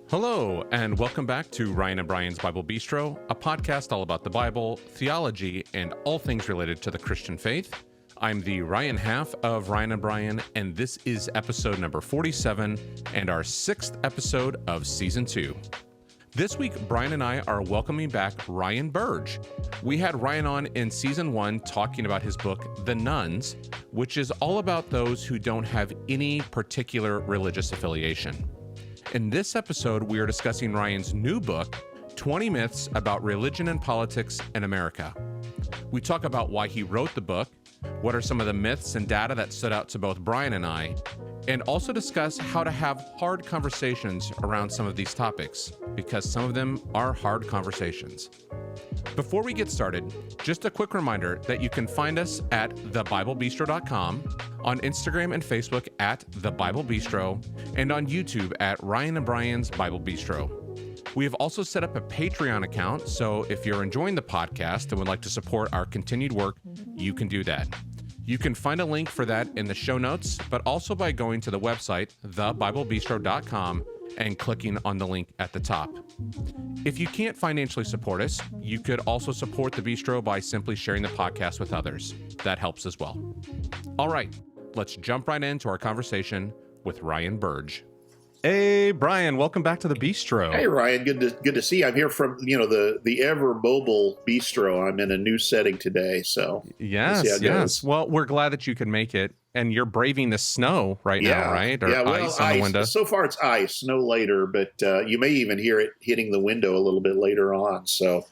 Hello, and welcome back to Ryan and Brian's Bible Bistro, a podcast all about the Bible, theology, and all things related to the Christian faith. I'm the Ryan half of Ryan and Brian, and this is episode number 47 and our 6th episode of season 2. This week, Brian and I are welcoming back Ryan Burge. We had Ryan on in season 1 talking about his book, The Nuns, which is all about those who don't have any particular religious affiliation. In this episode, we are discussing Ryan's new book, 20 Myths About Religion and Politics in America. We talk about why he wrote the book, what are some of the myths and data that stood out to both Brian and I, and also discuss how to have hard conversations around some of these topics, because some of them are hard conversations. Before we get started, just a quick reminder that you can find us at thebiblebistro.com, on Instagram and Facebook at The Bible Bistro, and on YouTube at Ryan and Brian's Bible Bistro. We have also set up a Patreon account, so if you're enjoying the podcast and would like to support our continued work, you can do that. You can find a link for that in the show notes, but also by going to the website, thebiblebistro.com, and clicking on the link at the top. If you can't financially support us, you could also support the Bistro by simply sharing the podcast with others. That helps as well. All right, let's jump right into our conversation with Ryan Burge. Hey, Brian, welcome back to the Bistro. Hey, Ryan, good to see you. I'm here from, the ever mobile Bistro. I'm in a new setting today, so yes. Well, we're glad that you can make it, and you're braving the snow right now, right? Or ice on the window. So far it's ice, snow later, but you may even hear it hitting the window a little bit later on. So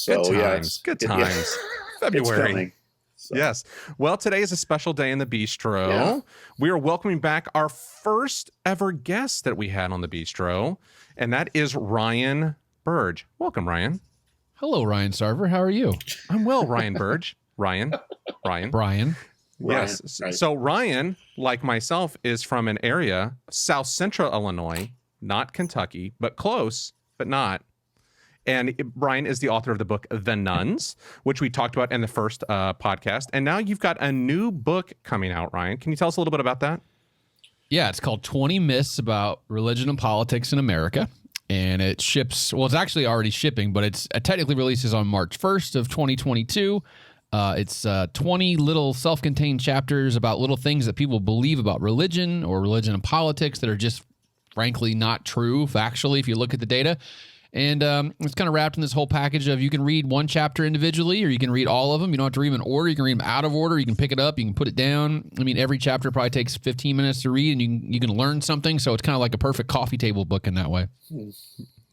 good times. February. It's coming. So. Yes. Well, today is a special day in the Bistro. Yeah. We are welcoming back our first ever guest that we had on the Bistro, and that is Ryan Burge. Welcome, Ryan. Hello, Ryan Sarver. How are you? I'm well, Ryan Burge. Ryan. Yes. Right. So Ryan, like myself, is from an area, South Central Illinois, not Kentucky, but close, but not. And Brian is the author of the book, The Nuns, which we talked about in the first podcast. And now you've got a new book coming out, Ryan. Can you tell us a little bit about that? Yeah, it's called 20 Myths About Religion and Politics in America. And it ships, well, it's actually already shipping, but it technically releases on March 1st of 2022. It's 20 little self-contained chapters about little things that people believe about religion or religion and politics that are just, frankly, not true, factually, if you look at the data. And it's kind of wrapped in this whole package of you can read one chapter individually or you can read all of them. You don't have to read them in order. You can read them out of order. You can pick it up. You can put it down. I mean, every chapter probably takes 15 minutes to read and you can learn something. So it's kind of like a perfect coffee table book in that way.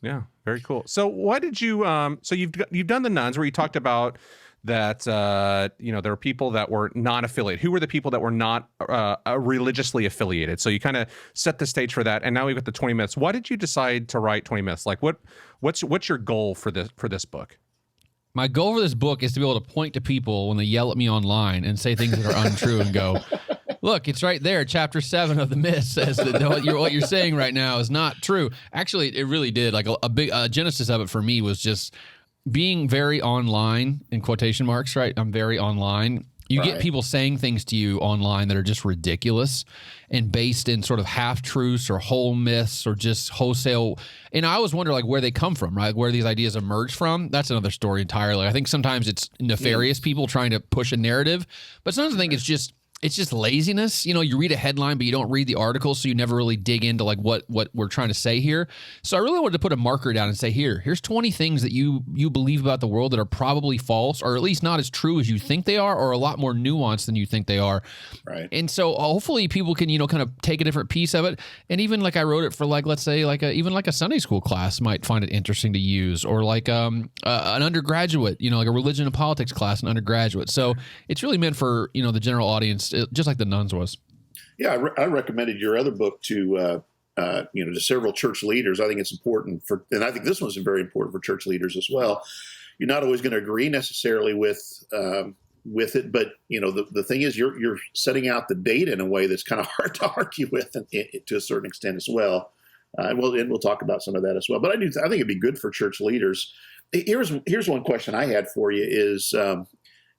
Yeah, very cool. So why did you so you've done The Nuns where you talked about that there are people that were not affiliated. Who were the people that were not religiously affiliated? So you kind of set the stage for that, and now we've got the 20 myths. Why did you decide to write 20 myths? Like, what's your goal for this book? My goal for this book is to be able to point to people when they yell at me online and say things that are untrue and go, look, it's right there. Chapter 7 of the myth says that what you're saying right now is not true. Actually, it really did. Like a big genesis of it for me was just being very online, in quotation marks, right? I'm very online. You get people saying things to you online that are just ridiculous and based in sort of half-truths or whole myths or just wholesale. And I always wonder, like, where they come from, right? Where these ideas emerge from. That's another story entirely. I think sometimes it's nefarious people trying to push a narrative, but sometimes I think it's just laziness. You read a headline, but you don't read the article, so you never really dig into like what we're trying to say here. So I really wanted to put a marker down and say, here's 20 things that you believe about the world that are probably false, or at least not as true as you think they are, or a lot more nuanced than you think they are. Right. And so hopefully people can, kind of take a different piece of it. And even like I wrote it for like, let's say even a Sunday school class might find it interesting to use, or like an undergraduate, like a religion and politics class, an undergraduate. So it's really meant for, the general audience, just like The Nuns was. Yeah, I recommended your other book to several church leaders. I think it's important and I think this one's very important for church leaders as well. You're not always going to agree necessarily with it, but the thing is, you're setting out the data in a way that's kind of hard to argue with, to a certain extent as well. And we'll talk about some of that as well. But I think it'd be good for church leaders. Here's one question I had for you: is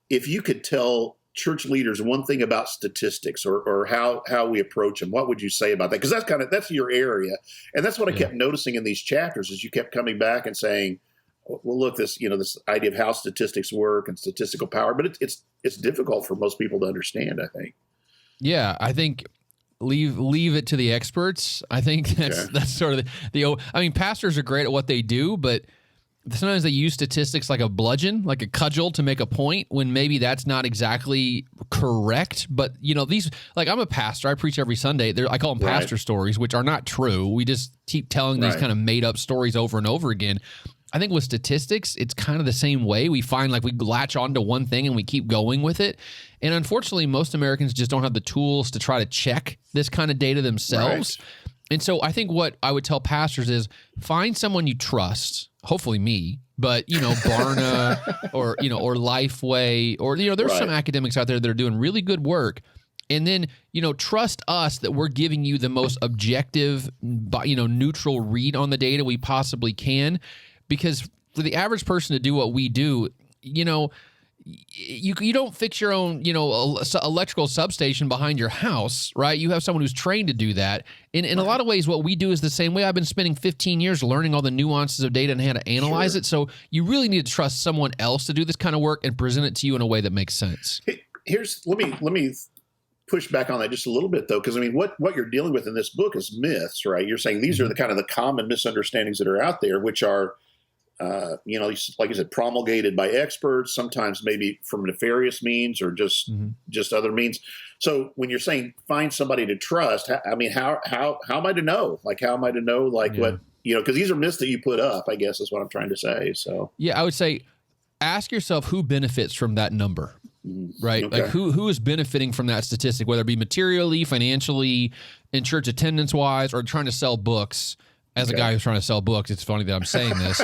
if you could tell church leaders one thing about statistics or how we approach them, what would you say about that? Because that's your area, and that's what I kept noticing in these chapters is you kept coming back and saying, well, look, this idea of how statistics work and statistical power, but it's difficult for most people to understand, I think. Yeah, I think leave it to the experts. I think that's sort of the I mean, pastors are great at what they do, but sometimes they use statistics like a bludgeon, like a cudgel to make a point when maybe that's not exactly correct. But, these, like, I'm a pastor. I preach every Sunday. I call them pastor stories, which are not true. We just keep telling these kind of made up stories over and over again. I think with statistics, it's kind of the same way. We find like we latch onto one thing and we keep going with it. And unfortunately, most Americans just don't have the tools to try to check this kind of data themselves. Right. And so I think what I would tell pastors is find someone you trust, hopefully me, but, Barna or Lifeway or, there's some academics out there that are doing really good work. And then, trust us that we're giving you the most objective, neutral read on the data we possibly can. Because for the average person to do what we do, you don't fix your own, electrical substation behind your house, right? You have someone who's trained to do that. In a lot of ways, what we do is the same way. I've been spending 15 years learning all the nuances of data and how to analyze it. So you really need to trust someone else to do this kind of work and present it to you in a way that makes sense. Let me push back on that just a little bit, though, because I mean, what you're dealing with in this book is myths, right? You're saying these are the kind of the common misunderstandings that are out there, which are like I said, promulgated by experts, sometimes maybe from nefarious means or just other means. So when you're saying find somebody to trust, I mean, how am I to know? Like, how am I to know, what, because these are myths that you put up, I guess is what I'm trying to say. So, yeah, I would say ask yourself who benefits from that number, right? Okay. Like who is benefiting from that statistic, whether it be materially, financially, in church attendance wise, or trying to sell books. As a guy who's trying to sell books, it's funny that I'm saying this.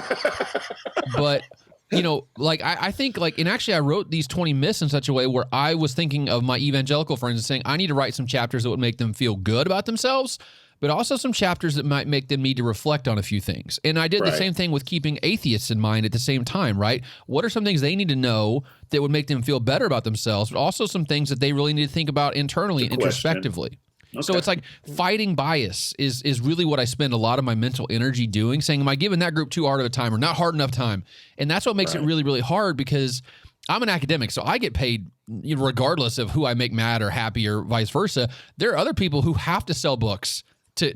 But, I think, and actually I wrote these 20 myths in such a way where I was thinking of my evangelical friends and saying, I need to write some chapters that would make them feel good about themselves, but also some chapters that might make them need to reflect on a few things. And I did the same thing with keeping atheists in mind at the same time, right? What are some things they need to know that would make them feel better about themselves, but also some things that they really need to think about internally and introspectively. Okay. So it's like fighting bias is really what I spend a lot of my mental energy doing, saying, am I giving that group too hard of a time or not hard enough time? And that's what makes it really, really hard because I'm an academic, so I get paid regardless of who I make mad or happy or vice versa. There are other people who have to sell books to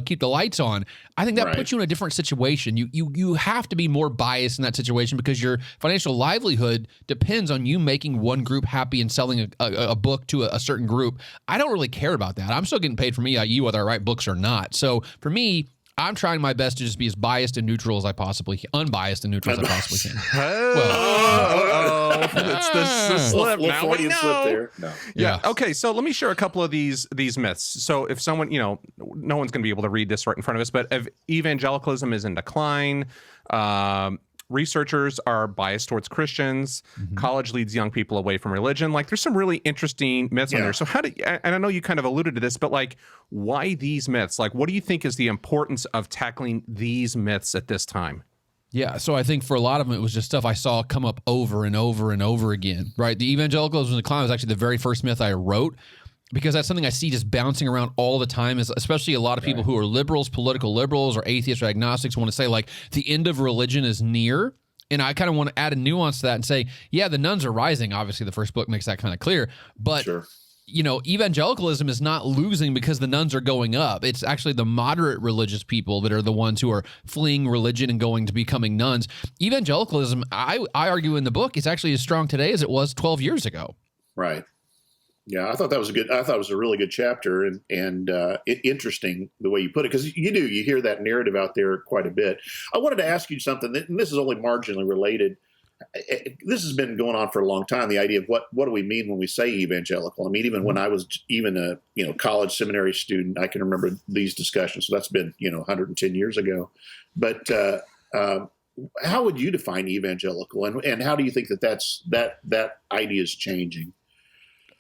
keep the lights on. I think that puts you in a different situation. You have to be more biased in that situation because your financial livelihood depends on you making one group happy and selling a book to a certain group. I don't really care about that. I'm still getting paid from EIU whether I write books or not. So for me, I'm trying my best to just be as biased and neutral as I possibly can. Unbiased and neutral as I possibly can. It's the slip. Now we know. Slip there. No. Yeah. Okay. So let me share a couple of these myths. So if someone, no one's going to be able to read this right in front of us, but if evangelicalism is in decline, researchers are biased towards Christians, college leads young people away from religion. Like there's some really interesting myths on there. So and I know you kind of alluded to this, but like why these myths? Like what do you think is the importance of tackling these myths at this time? Yeah, so I think for a lot of them, it was just stuff I saw come up over and over and over again, right? The evangelicalism in decline was actually the very first myth I wrote because that's something I see just bouncing around all the time, is especially a lot of people who are liberals, political liberals, or atheists or agnostics want to say, like, the end of religion is near. And I kind of want to add a nuance to that and say, yeah, the nuns are rising. Obviously, the first book makes that kind of clear. But, evangelicalism is not losing because the nuns are going up. It's actually the moderate religious people that are the ones who are fleeing religion and going to becoming nuns. Evangelicalism, I argue in the book, is actually as strong today as it was 12 years ago. Right. Yeah, I thought it was a really good chapter and interesting the way you put it, because you hear that narrative out there quite a bit. I wanted to ask you something, and this is only marginally related. This has been going on for a long time, the idea of what do we mean when we say evangelical? I mean, even when I was a college seminary student, I can remember these discussions. So that's been 110 years ago. But how would you define evangelical, and how do you think that idea is changing?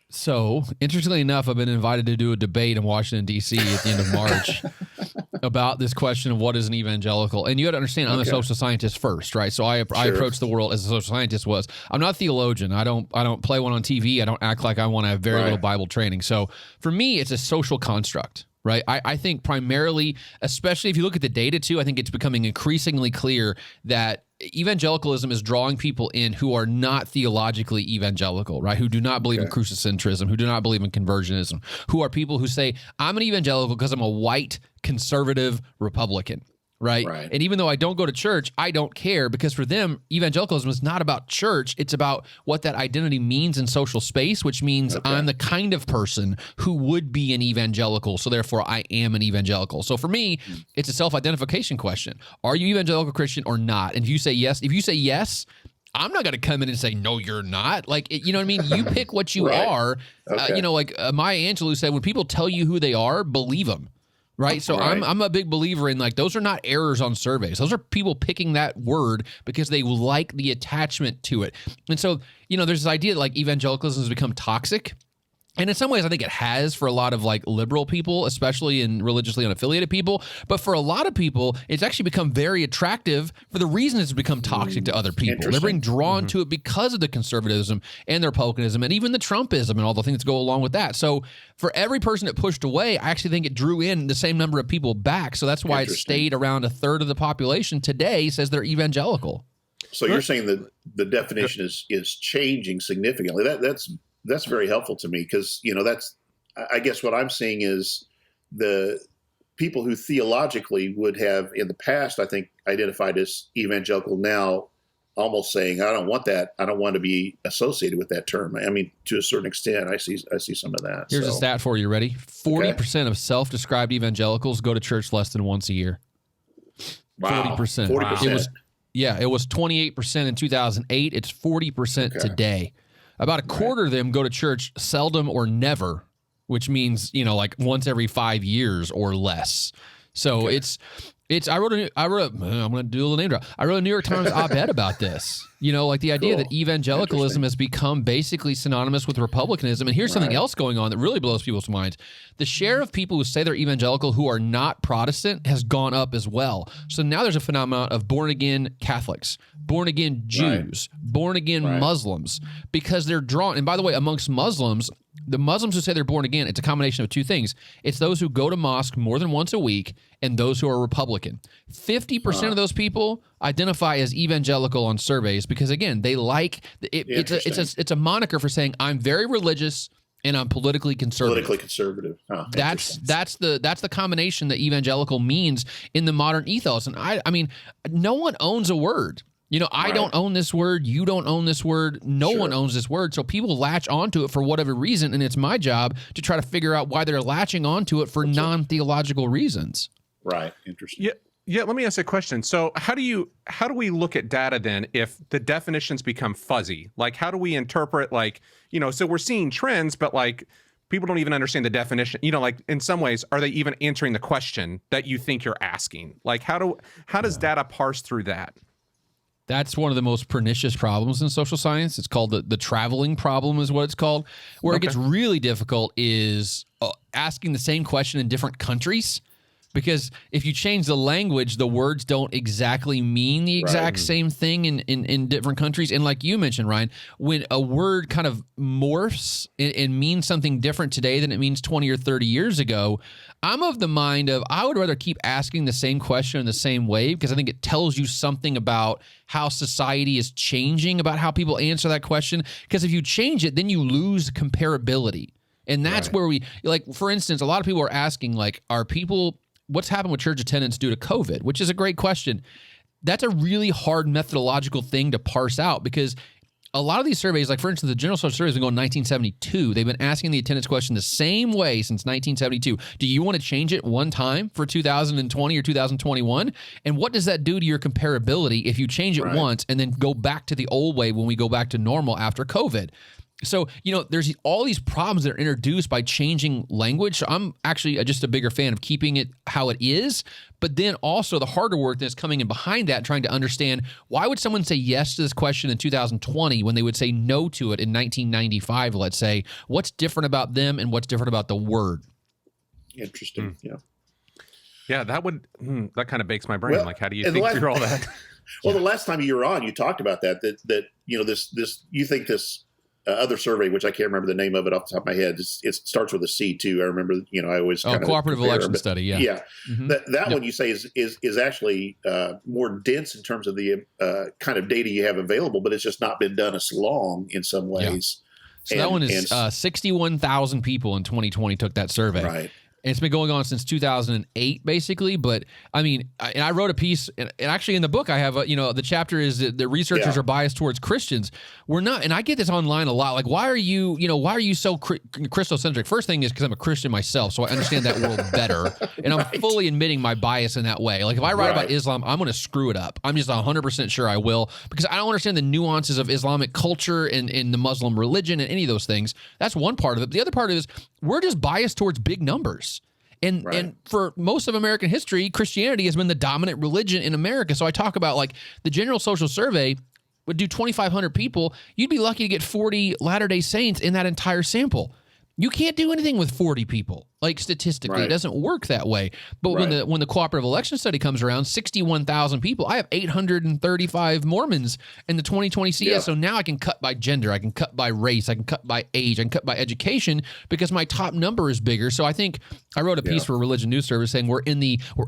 So, interestingly enough, I've been invited to do a debate in Washington, D.C. at the end of March. about this question of what is an evangelical. And you got to understand, I'm a social scientist first, right? So I approach the world as a social scientist was. I'm not a theologian. I don't play one on TV. I don't act like I want to have very little Bible training. So for me, it's a social construct. Right. I think primarily, especially if you look at the data too, I think it's becoming increasingly clear that evangelicalism is drawing people in who are not theologically evangelical, right? Who do not believe in crucicentrism, who do not believe in conversionism, who are people who say, I'm an evangelical because I'm a white conservative Republican. Right? And even though I don't go to church, I don't care, because for them, evangelicalism is not about church. It's about what that identity means in social space, which means I'm the kind of person who would be an evangelical. So therefore, I am an evangelical. So for me, it's a self-identification question. Are you evangelical Christian or not? And if you say yes, I'm not going to come in and say, no, you're not. Like, you know what I mean? You pick what you are. Like Maya Angelou said, when people tell you who they are, believe them. Right. So I'm a big believer in, like, those are not errors on surveys. Those are people picking that word because they like the attachment to it. And so, there's this idea that, like, evangelicalism has become toxic. And in some ways, I think it has for a lot of, like, liberal people, especially in religiously unaffiliated people. But for a lot of people, it's actually become very attractive for the reason it's become toxic to other people. They're being drawn to it because of the conservatism and the republicanism and even the Trumpism and all the things that go along with that. So for every person that pushed away, I actually think it drew in the same number of people back. So that's why it stayed around a third of the population today says they're evangelical. So you're saying that the definition is changing significantly. That's very helpful to me, because, I guess what I'm seeing is the people who theologically would have in the past, I think, identified as evangelical now almost saying, I don't want that. I don't want to be associated with that term. I mean, to a certain extent, I see some of that. Here's a stat for you. Ready? 40% of self-described evangelicals go to church less than once a year. Wow. 40%. 40%. It was 28% in 2008. It's 40% today. About a quarter of them go to church seldom or never, which means, like once every 5 years or less. So I'm going to do a little name drop. I wrote a New York Times op-ed about this. Like the idea that evangelicalism has become basically synonymous with republicanism. And here's something else going on that really blows people's minds. The share of people who say they're evangelical who are not Protestant has gone up as well. So now there's a phenomenon of born-again Catholics, born-again Jews, born-again Muslims, because they're drawn. And by the way, amongst Muslims, the Muslims who say they're born again, it's a combination of two things. It's those who go to mosque more than once a week and those who are Republican. 50% of those people identify as evangelical on surveys because, again, they like it. It's a moniker for saying I'm very religious and I'm politically conservative. Politically conservative. That's the combination that evangelical means in the modern ethos. And I mean, no one owns a word. I don't own this word. You don't own this word. No one owns this word. So people latch onto it for whatever reason. And it's my job to try to figure out why they're latching onto it for non-theological reasons. Right. Interesting. Yeah. Let me ask a question. So how do we look at data then if the definitions become fuzzy? Like, how do we interpret, so we're seeing trends, but like people don't even understand the definition, like in some ways, are they even answering the question that you think you're asking? Like, how does data parse through that? That's one of the most pernicious problems in social science. It's called the traveling problem is what it's called. Where it gets really difficult is asking the same question in different countries. Because if you change the language, the words don't exactly mean the exact same thing in different countries. And like you mentioned, Ryan, when a word kind of morphs and means something different today than it means 20 or 30 years ago, I'm of the mind of I would rather keep asking the same question in the same way because I think it tells you something about how society is changing, about how people answer that question. Because if you change it, then you lose comparability. And that's where for instance, a lot of people are asking, what's happened with church attendance due to COVID, which is a great question. That's a really hard methodological thing to parse out because a lot of these surveys, like for instance, the General Social Survey has been going 1972. They've been asking the attendance question the same way since 1972. Do you want to change it one time for 2020 or 2021? And what does that do to your comparability if you change it once and then go back to the old way when we go back to normal after COVID? So, there's all these problems that are introduced by changing language. So I'm actually just a bigger fan of keeping it how it is. But then also the harder work that's coming in behind that, trying to understand why would someone say yes to this question in 2020 when they would say no to it in 1995, let's say. What's different about them and what's different about the word? Interesting. Yeah. Yeah, that would that kind of bakes my brain. Well, like, how do you think through all that? Well, the last time you were on, you talked about that this you think this other survey, which I can't remember the name of it off the top of my head, it starts with a C too. I remember, I always kind of cooperative election study. Yeah, yeah. Mm-hmm. That one you say is actually more dense in terms of the kind of data you have available, but it's just not been done as long in some ways. So that one is 61,000 people in 2020 took that survey. Right. And it's been going on since 2008, basically. But I mean, and I wrote a piece, and actually in the book I have, the chapter is that the researchers are biased towards Christians. We're not, and I get this online a lot. Like, why are you so Christocentric? First thing is because I'm a Christian myself, so I understand that world better, and I'm fully admitting my bias in that way. Like, if I write about Islam, I'm going to screw it up. I'm just 100% sure I will, because I don't understand the nuances of Islamic culture and the Muslim religion and any of those things. That's one part of it. The other part is we're just biased towards big numbers. And for most of American history, Christianity has been the dominant religion in America. So I talk about, like, the General Social Survey would do 2,500 people. You'd be lucky to get 40 Latter-day Saints in that entire sample. You can't do anything with 40 people. Like, statistically, it doesn't work that way. But when the cooperative election study comes around, 61,000 people. I have 835 Mormons in the 2020 CS. Yeah. So now I can cut by gender, I can cut by race, I can cut by age, I can cut by education, because my top number is bigger. So I think I wrote a piece for Religion News Service saying we're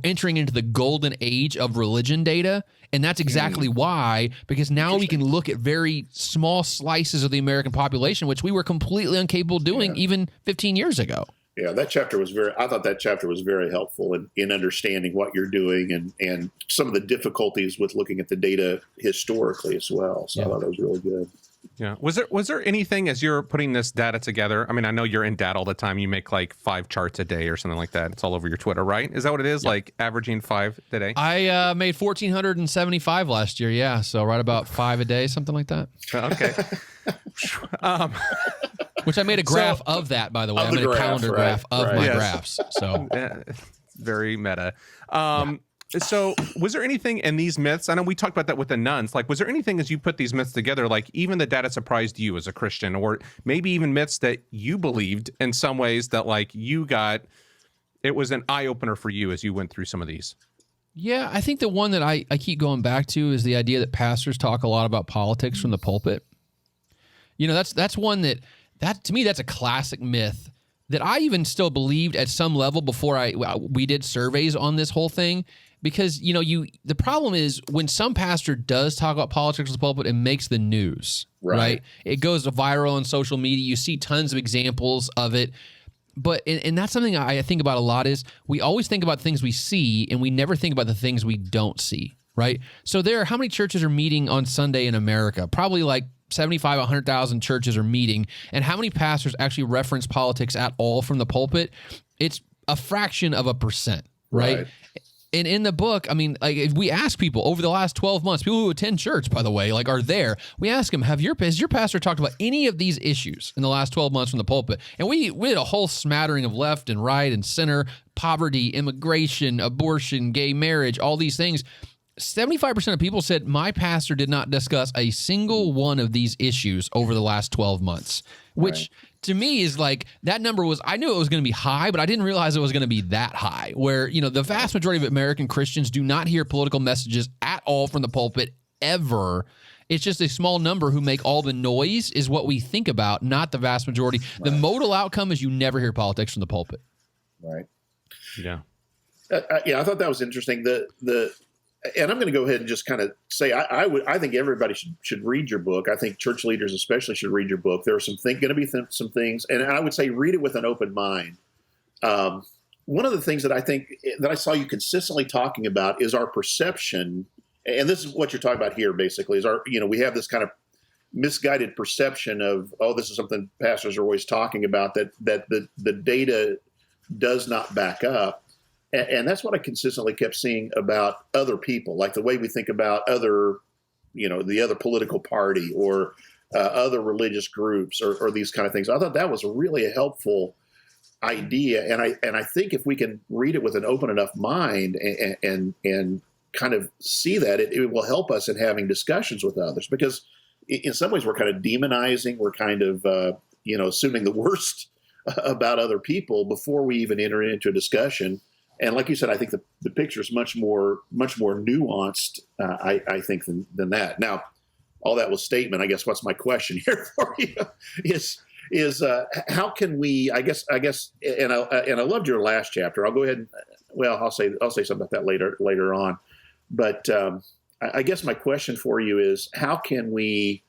entering into the golden age of religion data. And that's exactly why, because now we can look at very small slices of the American population, which we were completely incapable of doing even 15 years ago. Yeah, I thought that chapter was very helpful in understanding what you're doing and some of the difficulties with looking at the data historically as well. So I thought that was really good. Yeah. Was there anything, as you're putting this data together? I mean, I know you're in data all the time. You make like 5 charts a day or something like that. It's all over your Twitter, right? Is that what it is? Yep. Like averaging 5 a day? I made 1,475 last year. Yeah. So right about 5 a day, something like that. Okay. Which I made a graph of that, by the way. I made a calendar graph of my graphs. So very meta. So was there anything in these myths? I know we talked about that with the nuns. Like, was there anything as you put these myths together, like even the data surprised you as a Christian, or maybe even myths that you believed in some ways that, like, it was an eye opener for you as you went through some of these? Yeah, I think the one that I keep going back to is the idea that pastors talk a lot about politics from the pulpit. That's one that to me, that's a classic myth that I even still believed at some level before we did surveys on this whole thing. Because, the problem is when some pastor does talk about politics in the pulpit, it makes the news, right? It goes viral on social media. You see tons of examples of it. But, and that's something I think about a lot, is we always think about things we see and we never think about the things we don't see, right? So how many churches are meeting on Sunday in America? Probably like 75, 100,000 churches are meeting. And how many pastors actually reference politics at all from the pulpit? It's a fraction of a percent, right? And in the book, I mean, like, if we ask people over the last 12 months, people who attend church, by the way, like, are there, we ask them, has your pastor talked about any of these issues in the last 12 months from the pulpit? And we had a whole smattering of left and right and center, poverty, immigration, abortion, gay marriage, all these things. 75% of people said my pastor did not discuss a single one of these issues over the last 12 months, which to me is like, that number was, I knew it was going to be high, but I didn't realize it was going to be that high, where, the vast majority of American Christians do not hear political messages at all from the pulpit ever. It's just a small number who make all the noise is what we think about, not the vast majority. The modal outcome is you never hear politics from the pulpit. Right. Yeah. I thought that was interesting. And I'm going to go ahead and just kind of say, I think everybody should read your book. I think church leaders especially should read your book. There are going to be some things, and I would say read it with an open mind. One of the things that I think that I saw you consistently talking about is our perception, and this is what you're talking about here basically, is we have this kind of misguided perception of, this is something pastors are always talking about, that the data does not back up. And that's what I consistently kept seeing about other people, like the way we think about the other political party or other religious groups or these kind of things. I thought that was really a helpful idea. And I think if we can read it with an open enough mind and kind of see that, it will help us in having discussions with others, because in some ways we're kind of demonizing, we're kind of, assuming the worst about other people before we even enter into a discussion. And like you said, I think the picture is much more nuanced, I think, than that. Now, all that was statement. I guess what's my question here for you is how can we? I guess, and I loved your last chapter. I'll go ahead and I'll say something about that later on. But I guess my question for you is how can we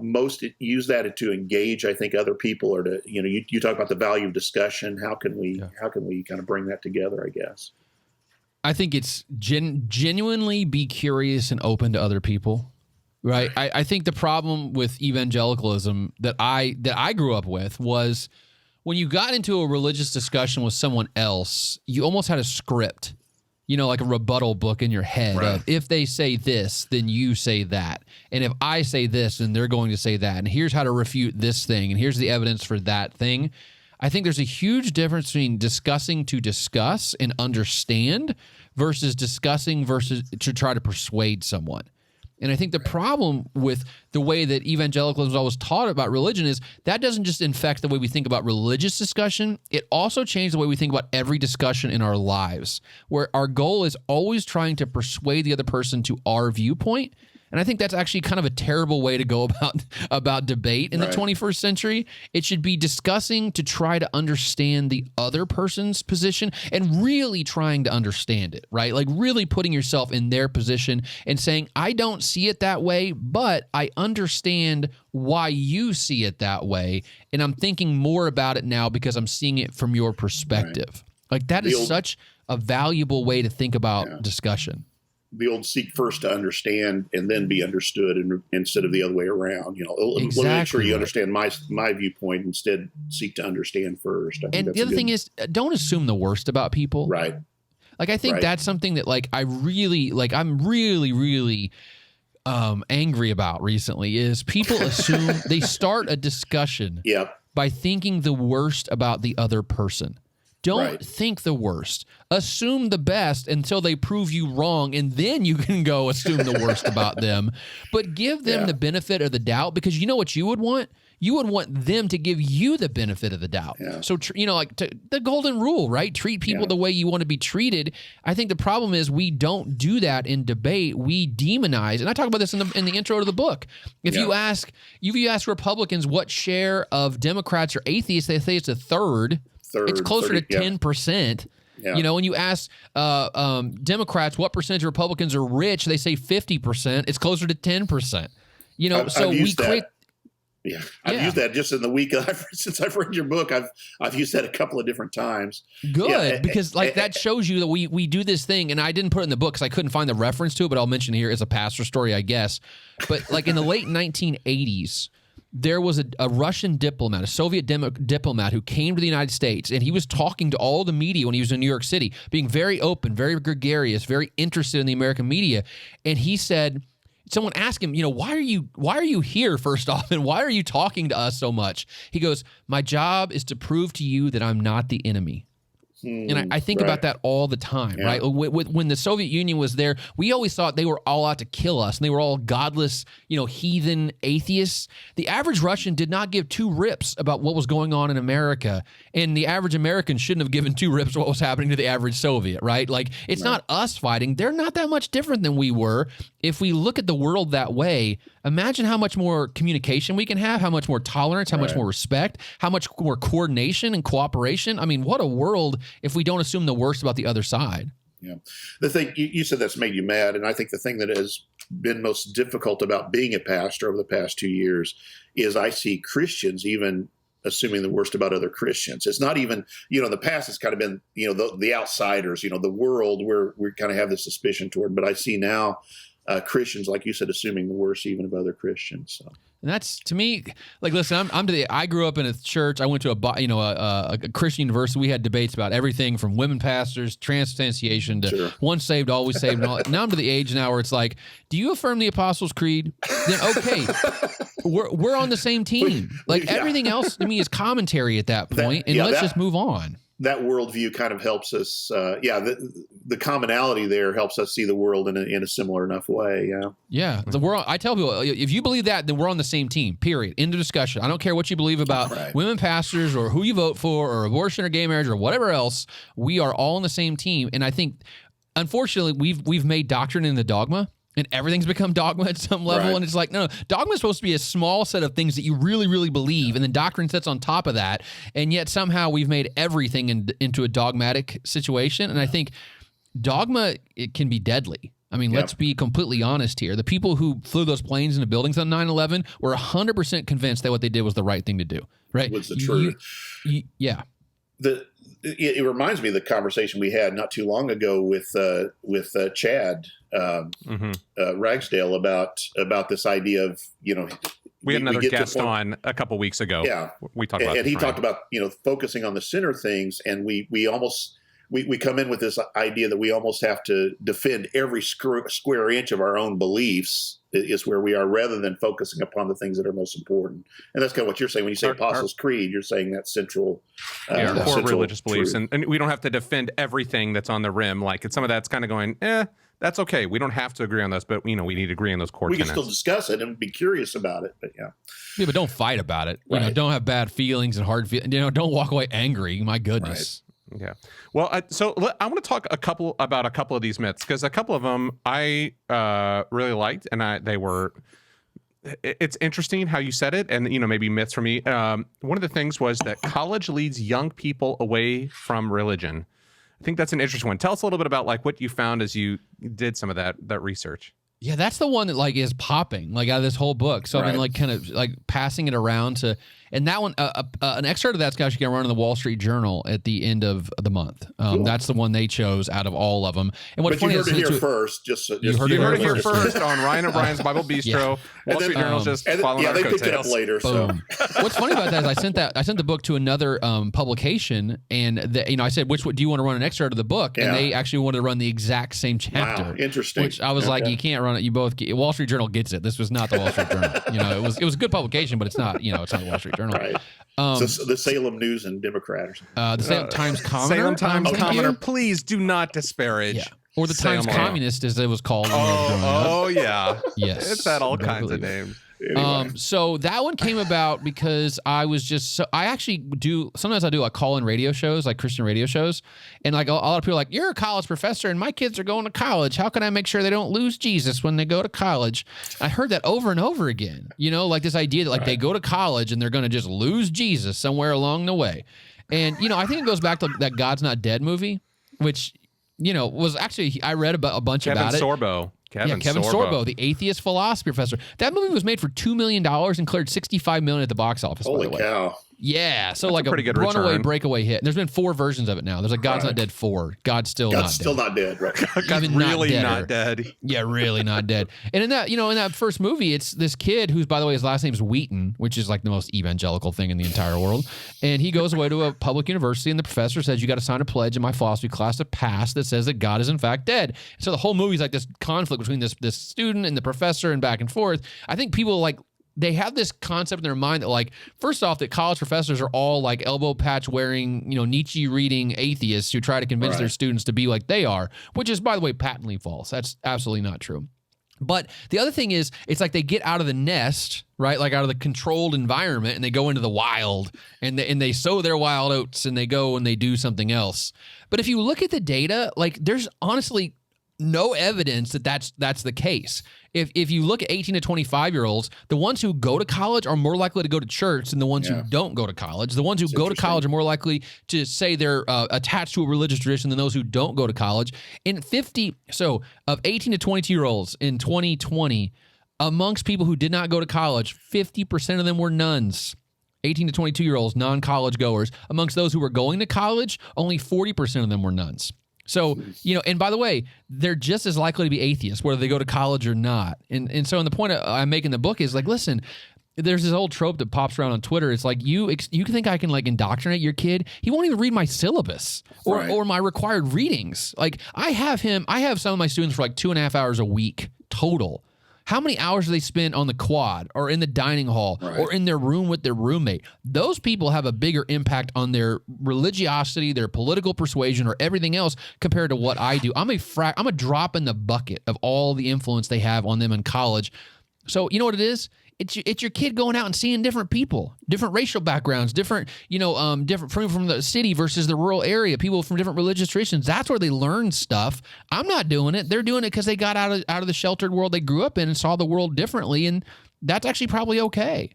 most use that to engage, I think, other people, or to, you talk about the value of discussion. How can we kind of bring that together, I guess? I think it's genuinely be curious and open to other people, right? I think the problem with evangelicalism that I grew up with was when you got into a religious discussion with someone else, you almost had a script, like a rebuttal book in your head. Right. Of, if they say this, then you say that. And if I say this, then they're going to say that. And here's how to refute this thing. And here's the evidence for that thing. I think there's a huge difference between discussing to discuss and understand versus discussing versus to try to persuade someone. And I think the problem with the way that evangelicalism is always taught about religion is that doesn't just infect the way we think about religious discussion. It also changes the way we think about every discussion in our lives, where our goal is always trying to persuade the other person to our viewpoint. And I think that's actually kind of a terrible way to go about debate in the 21st century. It should be discussing to try to understand the other person's position and really trying to understand it, right? Like really putting yourself in their position and saying, I don't see it that way, but I understand why you see it that way. And I'm thinking more about it now because I'm seeing it from your perspective. Right. Like that is such a valuable way to think about discussion. The old seek first to understand and then be understood, instead of the other way around. Exactly. Make sure you understand my viewpoint, instead seek to understand first. And the other thing is, don't assume the worst about people. Right. Like I think that's something that I'm really angry about recently is people assume they start a discussion by thinking the worst about the other person. Don't think the worst. Assume the best until they prove you wrong, and then you can go assume the worst about them. But give them the benefit of the doubt, because you know what you would want? You would want them to give you the benefit of the doubt. Yeah. So, the golden rule, right? Treat people the way you want to be treated. I think the problem is we don't do that in debate. We demonize. And I talk about this in the intro to the book. If you ask Republicans what share of Democrats are atheists, they say it's a third. It's closer to 10%. Yeah. When you ask Democrats what percentage of Republicans are rich, they say 50%. It's closer to 10%. I've used that just in the week since I've read your book. I've used that a couple of different times. Good, because that shows you that we do this thing, and I didn't put it in the book because I couldn't find the reference to it, but I'll mention here as a pastor story, I guess. But in the late 1980s. There was a Russian diplomat, a Soviet diplomat who came to the United States, and he was talking to all the media when he was in New York City, being very open, very gregarious, very interested in the American media. And he said, someone asked him, why are you here, first off, and why are you talking to us so much? He goes, my job is to prove to you that I'm not the enemy. And I think about that all the time, right? When the Soviet Union was there, we always thought they were all out to kill us, and they were all godless, heathen atheists. The average Russian did not give two rips about what was going on in America, and the average American shouldn't have given two rips what was happening to the average Soviet, right? It's not us fighting. They're not that much different than we were. If we look at the world that way, imagine how much more communication we can have, how much more tolerance, how much more respect, how much more coordination and cooperation. I mean, what a world if we don't assume the worst about the other side. Yeah. The thing you said that's made you mad, and I think the thing that has been most difficult about being a pastor over the past 2 years is I see Christians even assuming the worst about other Christians. It's not even, in the past it's kind of been, the outsiders, the world where we kind of have this suspicion toward, but I see now Christians, like you said, assuming the worst even of other Christians. So. And that's, to me, listen, I grew up in a church. I went to a Christian university. We had debates about everything from women pastors, transubstantiation to once saved, always saved. And all that. Now I'm to the age now where it's like, do you affirm the Apostles' Creed? Then okay, we're on the same team. Everything else to me is commentary at that point, and let's just move on. That worldview kind of helps us. The the commonality there helps us see the world in a similar enough way. Yeah. Yeah. I tell people, if you believe that, then we're on the same team, period. End of discussion. I don't care what you believe about women pastors or who you vote for or abortion or gay marriage or whatever else. We are all on the same team. And I think, unfortunately, we've made doctrine into dogma. And everything's become dogma at some level. Right. And it's like, no, dogma is supposed to be a small set of things that you really, really believe. And then doctrine sits on top of that. And yet somehow we've made everything into a dogmatic situation. And I think dogma, it can be deadly. I mean, let's be completely honest here. The people who flew those planes into buildings on 9/11 were 100% convinced that what they did was the right thing to do. Right? It was the truth. Yeah. It reminds me of the conversation we had not too long ago with Chad Ragsdale about this idea of, we had another guest on a couple weeks ago. Yeah, we talked about, and he talked about focusing on the center things, and we come in with this idea that we almost have to defend every square inch of our own beliefs is where we are, rather than focusing upon the things that are most important. And that's kind of what you're saying when you say Apostles' Creed. You're saying that central, our core religious beliefs, and we don't have to defend everything that's on the rim. Like some of that's kind of going, that's okay. We don't have to agree on this, but we need to agree on those core tenets. We can still discuss it and be curious about it, but yeah, but don't fight about it. Right. Don't have bad feelings and hard feelings. Don't walk away angry. My goodness. Right. Yeah. Well, so I want to talk about a couple of these myths, because a couple of them I really liked, and it's interesting how you said it, and maybe myths for me. One of the things was that college leads young people away from religion. I think that's an interesting one. Tell us a little bit about what you found as you did some of that research. Yeah, that's the one that is popping out of this whole book. So I've been kind of passing it around to, and that one, an excerpt of that's actually going to run in the Wall Street Journal at the end of the month. Cool. That's the one they chose out of all of them. And what's funny you heard it here first. You heard it here first on Ryan and Brian's Bible Bistro. Wall Street Journal's just following our coattails. They picked it up later. Boom. So. What's funny about that is I sent the book to another publication, and I said, do you want to run an excerpt of the book? And they actually wanted to run the exact same chapter. Wow, interesting. Which I was like, you can't run it. You both. Wall Street Journal gets it. This was not the Wall Street Journal. It was a good publication, but it's not. It's not the Wall Street Journal. Right. So the Salem News and Democrat or something. The Salem Times Commenter. Salem Times Commenter. Please do not disparage. Yeah. Or the Times Communist, as it was called. Oh yeah. Yes. It's had all kinds of names. Anyway. So that one came about because I was sometimes I do call-in radio shows, like Christian radio shows. And a lot of people are like, you're a college professor and my kids are going to college. How can I make sure they don't lose Jesus when they go to college? I heard that over and over again, this idea that they go to college and they're going to just lose Jesus somewhere along the way. And, I think it goes back to that God's Not Dead movie, which, was actually, I read about a bunch about it. Kevin Sorbo, the atheist philosophy professor. That movie was made for $2 million and cleared $65 million at the box office. Holy by the way. cow! Yeah, so that's a pretty good runaway return. Breakaway hit. There's been 4 versions of it now. There's God's Not Dead 4. God's still not dead. Right? God's really not dead. Yeah, really not dead. And in that first movie, it's this kid who's, by the way, his last name's Wheaton, which is the most evangelical thing in the entire world. And he goes away to a public university, and the professor says, you got to sign a pledge in my philosophy class to pass that says that God is in fact dead. And so the whole movie's this conflict between this student and the professor and back and forth. I think people they have this concept in their mind that first off, that college professors are all elbow patch wearing, Nietzsche reading atheists who try to convince their students to be like they are, which is, by the way, patently false. That's absolutely not true. But the other thing is, it's they get out of the nest, right? Out of the controlled environment, and they go into the wild, and they sow their wild oats, and they go and they do something else. But if you look at the data, there's honestly no evidence that that's the case. If you look at 18 to 25-year-olds, the ones who go to college are more likely to go to church than the ones who don't go to college. The ones who go to college are more likely to say they're attached to a religious tradition than those who don't go to college. Of 18 to 22-year-olds in 2020, amongst people who did not go to college, 50% of them were nuns. 18 to 22-year-olds, non-college goers. Amongst those who were going to college, only 40% of them were nuns. So, and by the way, they're just as likely to be atheists, whether they go to college or not. And so, the point I'm making in the book is listen, there's this old trope that pops around on Twitter. It's you think I can indoctrinate your kid? He won't even read my syllabus or my required readings. I have some of my students for 2.5 hours a week total. How many hours do they spend on the quad or in the dining hall or in their room with their roommate? Those people have a bigger impact on their religiosity, their political persuasion, or everything else compared to what I do. I'm a drop in the bucket of all the influence they have on them in college. So you know what it is? It's your kid going out and seeing different people, different racial backgrounds, different from the city versus the rural area, people from different religious traditions. That's where they learn stuff. I'm not doing it. They're doing it because they got out of the sheltered world they grew up in and saw the world differently, and that's actually probably okay.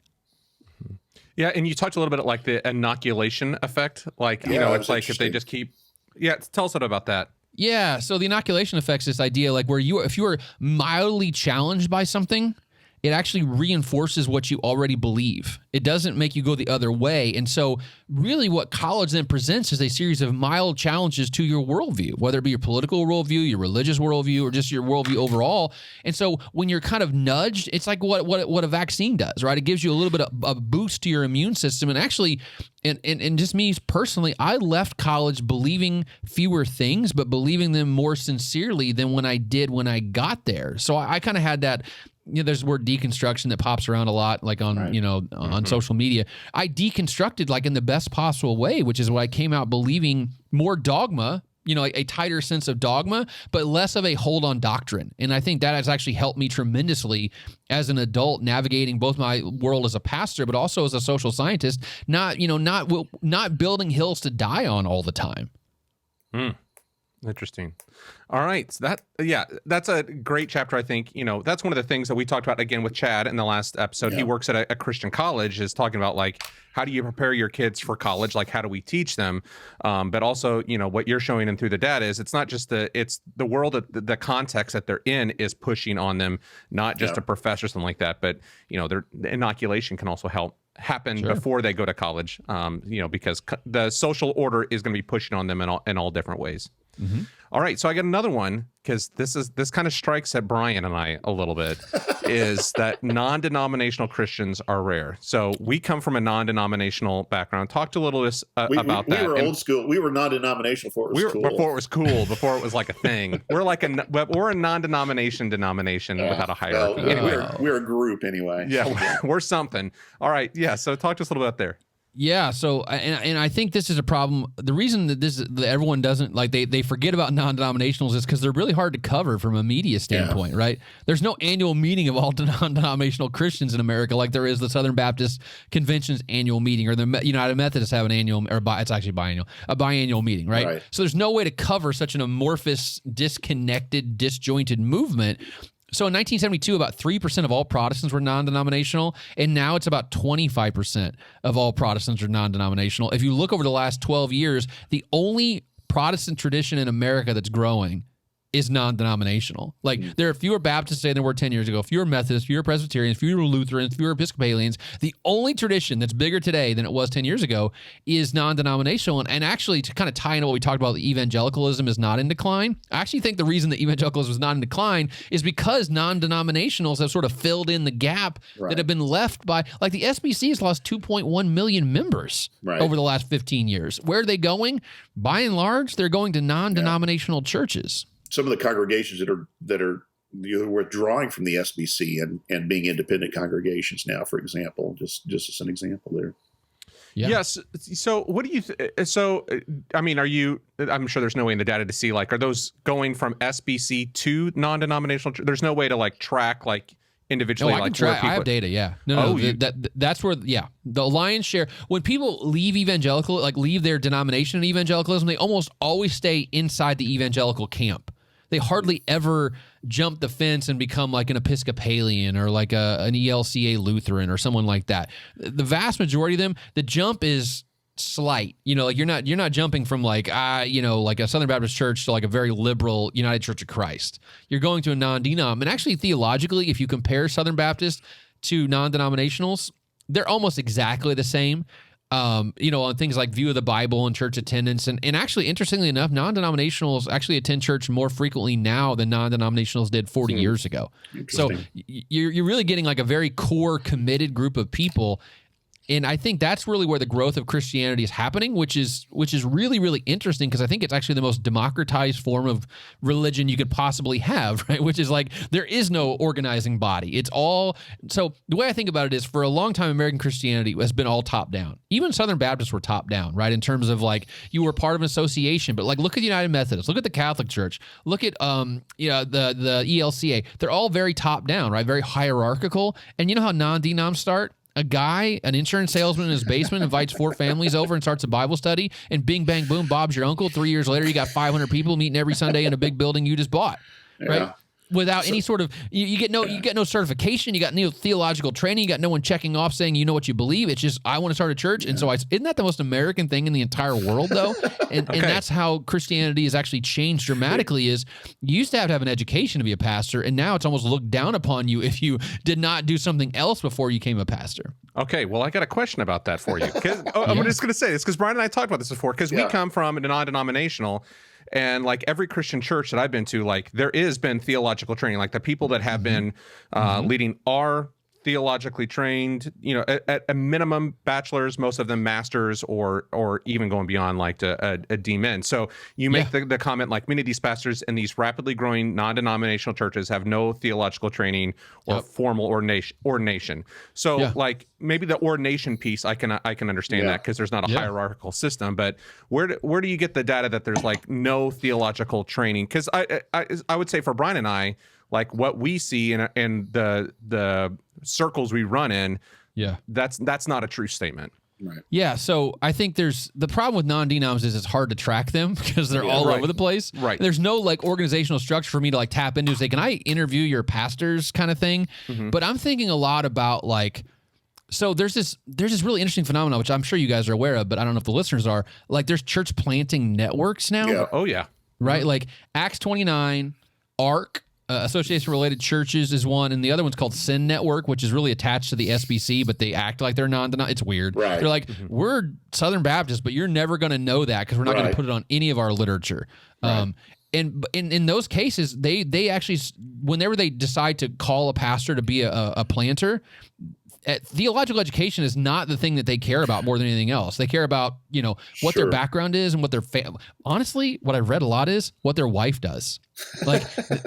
Yeah, and you talked a little bit like the inoculation effect. Like, it's like if they just keep... Yeah, tell us a bit about that. Yeah, so the inoculation effect is this idea like where if you are mildly challenged by something, it actually reinforces what you already believe. It doesn't make you go the other way. And so really what college then presents is a series of mild challenges to your worldview, whether it be your political worldview, your religious worldview, or just your worldview overall. And so when you're kind of nudged, it's like what a vaccine does, right? It gives you a little bit of a boost to your immune system. And actually, and just me personally, I left college believing fewer things, but believing them more sincerely than when I did when I got there. So I kind of had that... there's the word deconstruction that pops around a lot, like on, on social media. I deconstructed like in the best possible way, which is why I came out believing more dogma, a tighter sense of dogma, but less of a hold on doctrine. And I think that has actually helped me tremendously as an adult navigating both my world as a pastor, but also as a social scientist, not building hills to die on all the time. Interesting. All right. So that's a great chapter. I think, that's one of the things that we talked about again with Chad in the last episode. Yeah. He works at a Christian college, is talking about like, how do you prepare your kids for college? Like, how do we teach them? But also, what you're showing them through the data is it's not just it's the world, the context that they're in is pushing on them, not just a professor or something like that, but, the inoculation can also happen before they go to college, because the social order is going to be pushing on them in all different ways. Mm-hmm. All right, so I got another one, because this kind of strikes at Brian and I a little bit, is that non-denominational Christians are rare. So we come from a non-denominational background. Talked a little bit about that. We were old school. We were non-denominational before it was cool. Before it was cool, before it was like a thing. We're a non-denomination without a hierarchy. Well, anyway. We're a group anyway. Yeah, we're something. All right, yeah. So talk to us a little bit there. Yeah, so and I think this is a problem. The reason that everyone doesn't like they forget about non-denominationals is because they're really hard to cover from a media standpoint, right? There's no annual meeting of all non-denominational Christians in America like there is the Southern Baptist Convention's annual meeting, or the United Methodists have an annual, or it's actually a biannual meeting, right? So there's no way to cover such an amorphous, disconnected, disjointed movement. So in 1972, about 3% of all Protestants were non-denominational, and now it's about 25% of all Protestants are non-denominational. If you look over the last 12 years, the only Protestant tradition in America that's growing is non-denominational. Like, there are fewer Baptists today than there were 10 years ago, fewer Methodists, fewer Presbyterians, fewer Lutherans, fewer Episcopalians. The only tradition that's bigger today than it was 10 years ago is non-denominational. And actually, to kind of tie into what we talked about, evangelicalism is not in decline. I actually think the reason that evangelicalism is not in decline is because non-denominationals have sort of filled in the gap that have been left by, like, the SBC has lost 2.1 million members over the last 15 years. Where are they going? By and large, they're going to non-denominational churches. Some of the congregations that are withdrawing from the SBC and being independent congregations now, for example, just as an example there. Yeah. Yes. So what do you I'm sure there's no way in the data to see, like, are those going from SBC to non-denominational? There's no way to like track like individually. No, I can track. I have data. Yeah. That's where. Yeah. The lion's share, when people leave evangelical, like leave their denomination in evangelicalism, they almost always stay inside the evangelical camp. They hardly ever jump the fence and become like an Episcopalian or like an ELCA Lutheran or someone like that. The vast majority of them, the jump is slight. Like you're not jumping from like like a Southern Baptist church to like a very liberal United Church of Christ. You're going to a non-denom. And actually, theologically, if you compare Southern Baptist to non-denominationals, they're almost exactly the same. On things like view of the Bible and church attendance. And actually, interestingly enough, non-denominationals actually attend church more frequently now than non-denominationals did 40 years ago. So you're really getting like a very core committed group of people. And I think that's really where the growth of Christianity is happening, which is really, really interesting, because I think it's actually the most democratized form of religion you could possibly have, right? Which is like, there is no organizing body. It's all, so the way I think about it is, for a long time, American Christianity has been all top down. Even Southern Baptists were top down, right? In terms of like, you were part of an association, but like, look at the United Methodists, look at the Catholic Church, look at, the ELCA. They're all very top down, right? Very hierarchical. And you know how non-denoms start? A guy, an insurance salesman in his basement, invites 4 families over and starts a Bible study, and bing, bang, boom, Bob's your uncle. 3 years later, you got 500 people meeting every Sunday in a big building you just bought, right? Yeah. Without any sort of, you get no certification, you got no theological training, you got no one checking off saying you know what you believe. It's just, I want to start a church. And so isn't that the most American thing in the entire world, though? And that's how Christianity has actually changed dramatically. Is you used to have an education to be a pastor, and now it's almost looked down upon you if you did not do something else before you became a pastor. Okay, well, I got a question about that for you. I'm just going to say this because Brian and I talked about this before, because we come from a non-denominational. And like every Christian church that I've been to, like there is been theological training. Like the people that have been leading are theologically trained, at a minimum bachelor's, most of them masters, or even going beyond like a D-Min. So you make the comment, like many of these pastors in these rapidly growing non-denominational churches have no theological training or formal ordination. So like maybe the ordination piece, I can understand that, because there's not a hierarchical system. But where do you get the data that there's like no theological training? Because I would say for Brian and I, like what we see in the circles we run in, that's not a true statement. Right. Yeah, so I think there's the problem with non-denoms is it's hard to track them because they're all over the place. Right. There's no like organizational structure for me to like tap into and say, can I interview your pastors kind of thing? But I'm thinking a lot about like, so there's this really interesting phenomenon, which I'm sure you guys are aware of, but I don't know if the listeners are. Like there's church planting networks now. Yeah. Oh yeah. Right? Like Acts 29, ARC, Association of Related Churches is one, and the other one's called Sin Network, which is really attached to the SBC, but they act like they're non-denominational. It's weird. Right. They're like, we're Southern Baptists, but you're never going to know that because we're not going to put it on any of our literature. And in those cases, they actually, whenever they decide to call a pastor to be a planter, theological education is not the thing that they care about more than anything else. They care about, what their background is and what their honestly, what I've read a lot is what their wife does. Like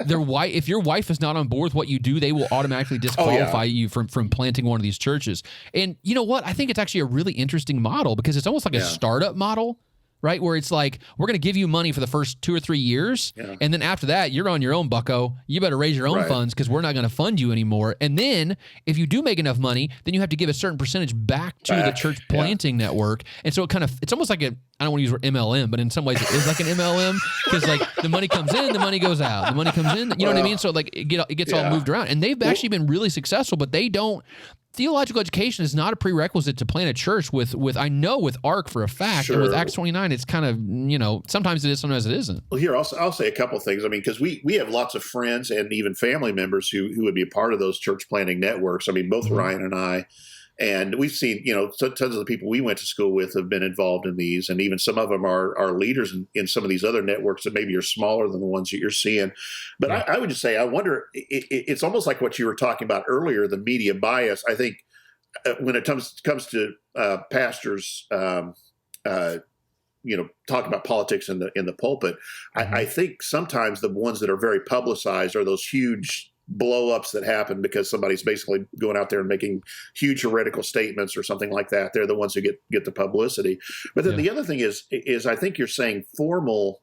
their wife, if your wife is not on board with what you do, they will automatically disqualify you from planting one of these churches. And you know what? I think it's actually a really interesting model because it's almost like a startup model. Right? Where it's like, we're going to give you money for the first 2 or 3 years. Yeah. And then after that, you're on your own, bucko. You better raise your own funds because we're not going to fund you anymore. And then if you do make enough money, then you have to give a certain percentage back to the church planting network. And so it's almost like I don't want to use the word MLM, but in some ways it is like an MLM because like the money comes in, the money goes out. The money comes in, you know what I mean? So like it gets all moved around. And they've actually been really successful, but they don't. Theological education is not a prerequisite to plant a church with I know with ARC for a fact, and with Acts 29, it's kind of, sometimes it is, sometimes it isn't. Well, here, I'll say a couple of things. I mean, because we have lots of friends and even family members who would be a part of those church planting networks. I mean, both Ryan and I, and we've seen, tons of the people we went to school with have been involved in these, and even some of them are leaders in some of these other networks that maybe are smaller than the ones that you're seeing. But I would just say, I wonder, it's almost like what you were talking about earlier, the media bias. I think when it comes to pastors, talk about politics in the pulpit, I think sometimes the ones that are very publicized are those huge blow-ups that happen because somebody's basically going out there and making huge heretical statements or something like that. They're the ones who get the publicity. But then the other thing is I think you're saying formal.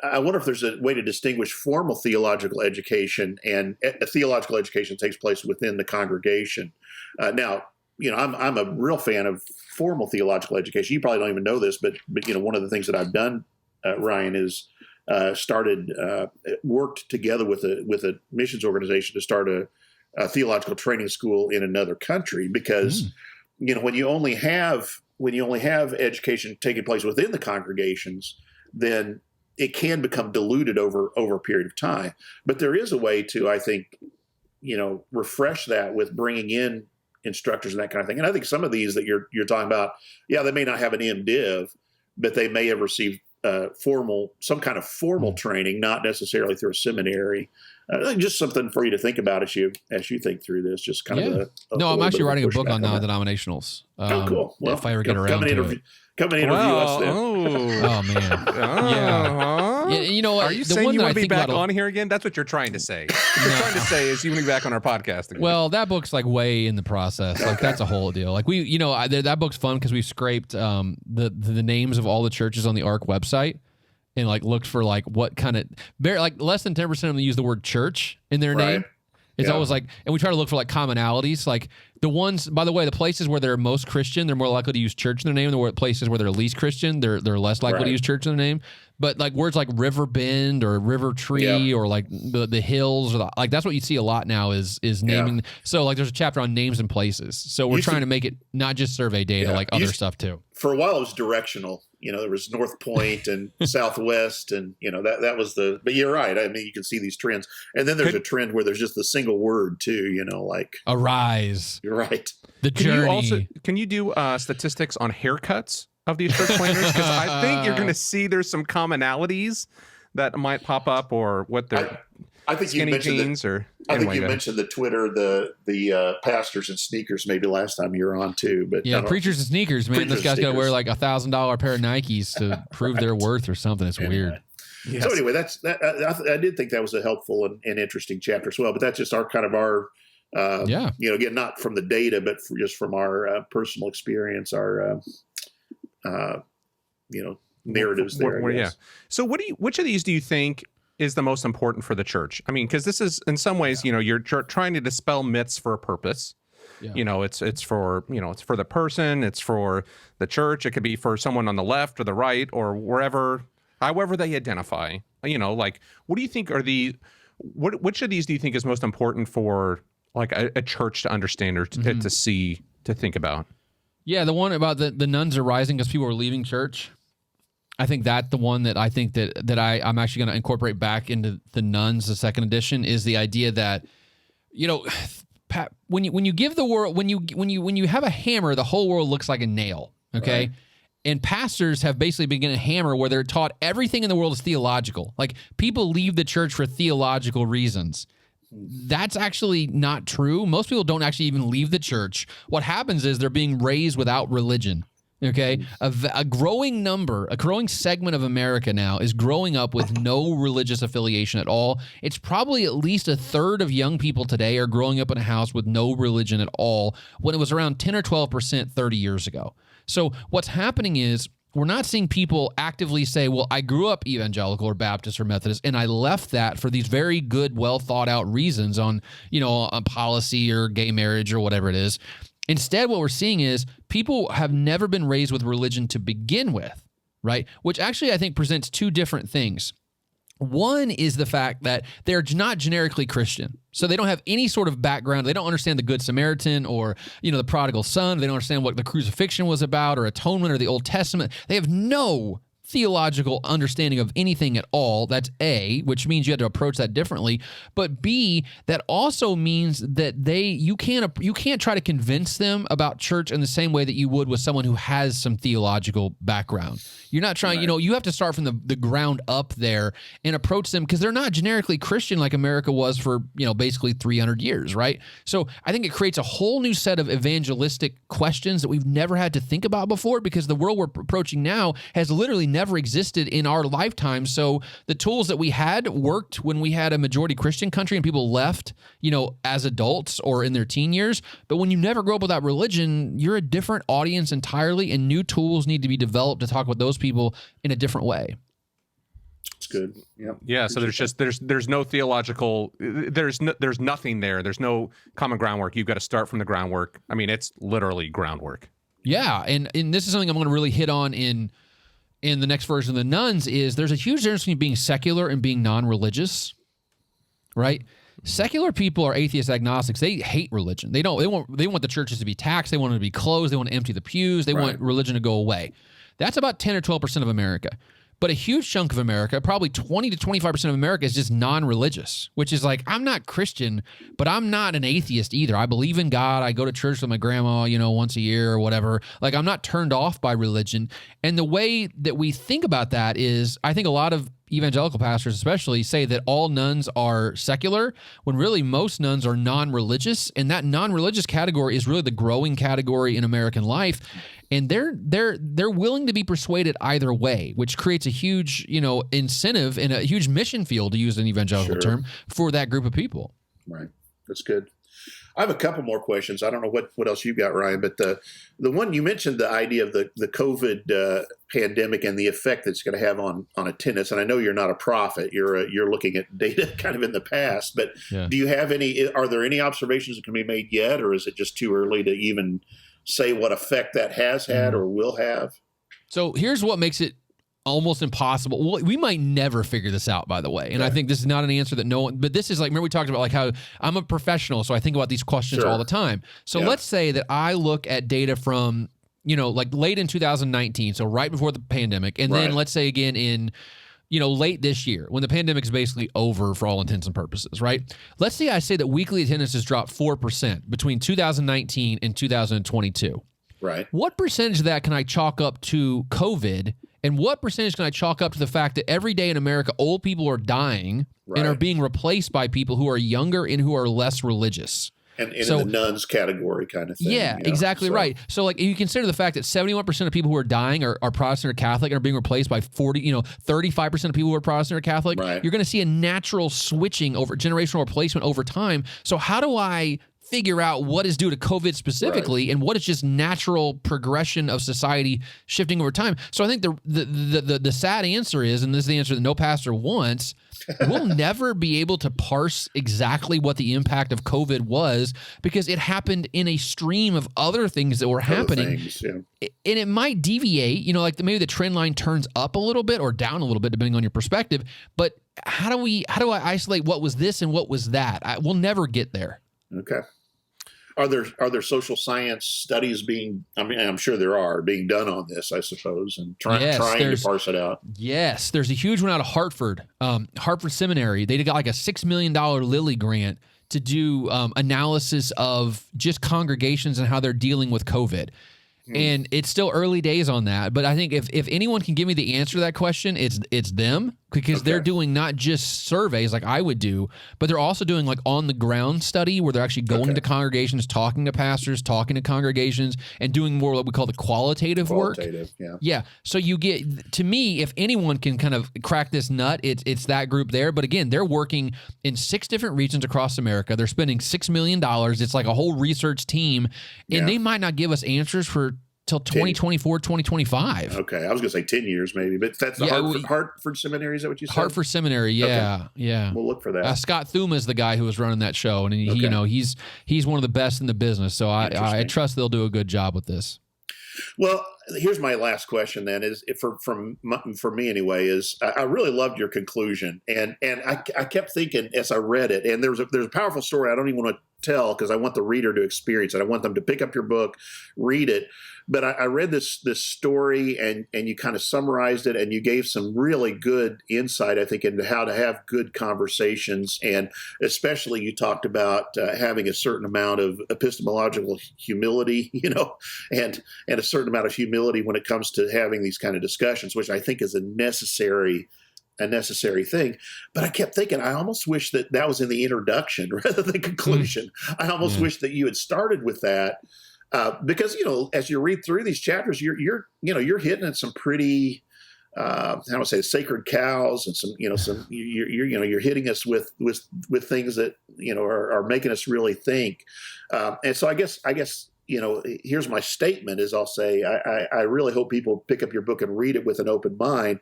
I wonder if there's a way to distinguish formal theological education and theological education takes place within the congregation. Now, I'm a real fan of formal theological education. You probably don't even know this, but one of the things that I've done, Ryan, is worked together with a missions organization to start a theological training school in another country because when you only have education taking place within the congregations, then it can become diluted over a period of time. But there is a way to, I think, refresh that with bringing in instructors and that kind of thing. And I think some of these that you're talking about, they may not have an MDiv, but they may have received some kind of formal training, not necessarily through a seminary. I think just something for you to think about as you think through this. Just kind of no, I'm actually writing a book on that. non-denominationals. Cool. Well, if I ever get around to it. Come and interview us then. Oh man. Yeah. You know what? Are you saying you want to be back on here again? That's what you're trying to say. What you're trying to say is you want to be back on our podcast again. Well, that book's like way in the process. Like that's a whole deal. Like that book's fun because we scraped the names of all the churches on the ARC website and like looked for like what kind of like less than 10% of them use the word church in their name. It's always like, and we try to look for like commonalities. Like the ones, by the way, the places where they're most Christian, they're more likely to use church in their name. The places where they're least Christian, they're less likely to use church in their name. But like words like river bend or river tree or like the hills or like that's what you see a lot now is naming. Yeah. So like there's a chapter on names and places. So we're trying to make it not just survey data, like other stuff too. For a while it was directional. There was North Point and Southwest, and that was but you're right. I mean, you can see these trends, and then there's a trend where there's just a single word too. Like arise. You're right. The journey. Can you do statistics on haircuts of these church planners? Because I think you're going to see there's some commonalities that might pop up, or what they're. I think skinny you mentioned jeans, I think you mentioned the Twitter, the pastors and sneakers maybe last time you were on too. But preachers and sneakers, man. This guy's got to wear like $1,000 pair of Nikes to prove their worth or something. It's weird. Yes. So anyway, I did think that was a helpful and interesting chapter as well. But that's just our again, not from the data, but just from our personal experience, our narratives there. Yeah. So which of these do you think is the most important for the church? I mean, because this is in some ways, you're trying to dispel myths for a purpose. Yeah. It's for the person, it's for the church. It could be for someone on the left or the right or however they identify. Like, what do you think are which of these do you think is most important for like a church to understand or to see, to think about? Yeah, the one about the nuns are rising because people are leaving church. I think that the one that I think that I'm actually going to incorporate back into the nuns, the second edition, is the idea that, Pat, when you give the world, when you have a hammer, the whole world looks like a nail. Okay. Right. And pastors have basically been given a hammer where they're taught everything in the world is theological. Like people leave the church for theological reasons. That's actually not true. Most people don't actually even leave the church. What happens is they're being raised without religion. Okay, a growing segment of America now is growing up with no religious affiliation at all. It's probably at least a third of young people today are growing up in a house with no religion at all, when it was around 10 or 12% 30 years ago. So what's happening is we're not seeing people actively say, well, I grew up evangelical or Baptist or Methodist, and I left that for these very good, well thought out reasons on policy or gay marriage or whatever it is. Instead, what we're seeing is people have never been raised with religion to begin with, right? Which actually I think presents two different things. One is the fact that they're not generically Christian. So they don't have any sort of background. They don't understand the Good Samaritan or, the prodigal son. They don't understand what the crucifixion was about or atonement or the Old Testament. They have no theological understanding of anything at all. That's A, which means you have to approach that differently. But B, that also means that you can't try to convince them about church in the same way that you would with someone who has some theological background. You're not trying, you have to start from the ground up there and approach them because they're not generically Christian like America was for, basically 300 years, right? So I think it creates a whole new set of evangelistic questions that we've never had to think about before because the world we're approaching now has literally never existed in our lifetime. So the tools that we had worked when we had a majority Christian country and people left, as adults or in their teen years. But when you never grow up without religion, you're a different audience entirely, and new tools need to be developed to talk with those people in a different way. It's good. Yeah. So there's no theological, there's nothing there. There's no common groundwork. You've got to start from the groundwork. I mean, it's literally groundwork. Yeah. And this is something I'm going to really hit on in the next version of the nuns is there's a huge difference between being secular and being non-religious, right? Secular people are atheist agnostics. They hate religion. They want the churches to be taxed. They want them to be closed. They want to empty the pews. They want religion to go away. That's about 10 or 12% of America. But a huge chunk of America, probably 20 to 25% of America, is just non-religious, which is like, I'm not Christian, but I'm not an atheist either. I believe in God. I go to church with my grandma, once a year or whatever. Like, I'm not turned off by religion. And the way that we think about that is, I think a lot of evangelical pastors especially say that all nuns are secular, when really most nuns are non-religious, and that non-religious category is really the growing category in American life, and they're willing to be persuaded either way, which creates a huge, incentive and a huge mission field, to use an evangelical term, for that group of people. Right. That's good. I have a couple more questions. I don't know what else you've got, Ryan, but the one you mentioned, the idea of the COVID pandemic and the effect that's going to have on attendance. And I know you're not a prophet; you're looking at data kind of in the past. But do you have any? Are there any observations that can be made yet, or is it just too early to even say what effect that has had or will have? So here's what makes it almost impossible. Well, we might never figure this out, by the way. And I think this is not an answer that no one, but this is like, remember we talked about like how I'm a professional, so I think about these questions all the time. So let's say that I look at data from, like late in 2019, so right before the pandemic, and then let's say again in, late this year, when the pandemic is basically over for all intents and purposes, right? Let's say I say that weekly attendance has dropped 4% between 2019 and 2022. Right. What percentage of that can I chalk up to COVID? And what percentage can I chalk up to the fact that every day in America, old people are dying and are being replaced by people who are younger and who are less religious? And so, in the nuns category kind of thing. Yeah, exactly right. So like you consider the fact that 71% of people who are dying are Protestant or Catholic and are being replaced by 35% of people who are Protestant or Catholic. Right. You're going to see a natural switching over generational replacement over time. So how do I figure out what is due to COVID specifically and what is just natural progression of society shifting over time? So I think the sad answer is, and this is the answer that no pastor wants, we'll never be able to parse exactly what the impact of COVID was, because it happened in a stream of other things that were happening. And it might deviate, like maybe the trend line turns up a little bit or down a little bit depending on your perspective. But how do I isolate what was this and what was that? We'll never get there. Okay. Are there social science studies I'm sure there are being done on this, I suppose, and trying to parse it out? Yes. There's a huge one out of Hartford, Hartford Seminary. They got like a $6 million Lilly grant to do analysis of just congregations and how they're dealing with COVID. And it's still early days on that, but I think if anyone can give me the answer to that question, it's them, because they're doing not just surveys like I would do, but they're also doing like on the ground study where they're actually going to congregations, talking to pastors, talking to congregations, and doing more what we call the qualitative work. Yeah. So you get, to me, if anyone can kind of crack this nut, it's that group there. But again, they're working in 6 different regions across America. They're spending $6 million. It's like a whole research team, and they might not give us answers for till 2024, 2025. Okay. I was going to say 10 years maybe, but that's the Hartford Seminary. Is that what you said? Hartford Seminary. Yeah. Okay. Yeah. We'll look for that. Scott Thuma is the guy who was running that show, and he's one of the best in the business. So I trust they'll do a good job with this. Well, here's my last question then, is for me anyway, is I really loved your conclusion. And I kept thinking as I read it, and there's a powerful story I don't even want to tell because I want the reader to experience it. I want them to pick up your book, read it. But I read this story and you kind of summarized it, and you gave some really good insight, I think, into how to have good conversations. And especially you talked about having a certain amount of epistemological humility, and a certain amount of humility when it comes to having these kind of discussions, which I think is a necessary thing. But I kept thinking, I almost wish that was in the introduction rather than conclusion. I almost wish that you had started with that. Because as you read through these chapters, you're hitting at some pretty sacred cows, and you're hitting us with things that are making us really think. And so I guess here's my statement: is I'll say I really hope people pick up your book and read it with an open mind.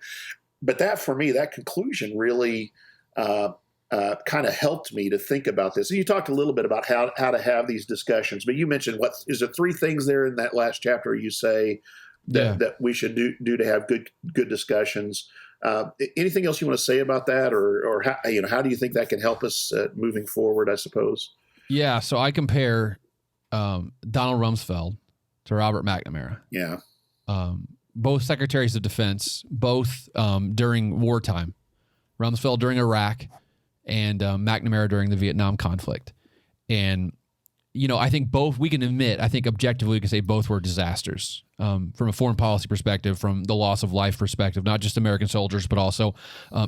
But that, for me, that conclusion really kind of helped me to think about this. And you talked a little bit about how to have these discussions, but you mentioned, what is it, 3 things there in that last chapter you say that we should do to have good discussions. Anything else you want to say about that, or how do you think that can help us moving forward, I suppose? Yeah. So I compare Donald Rumsfeld to Robert McNamara. Yeah. Both secretaries of defense, both during wartime. Rumsfeld during Iraq, and McNamara during the Vietnam conflict. And, I think both, we can admit, I think objectively we can say both were disasters from a foreign policy perspective, from the loss of life perspective, not just American soldiers, but also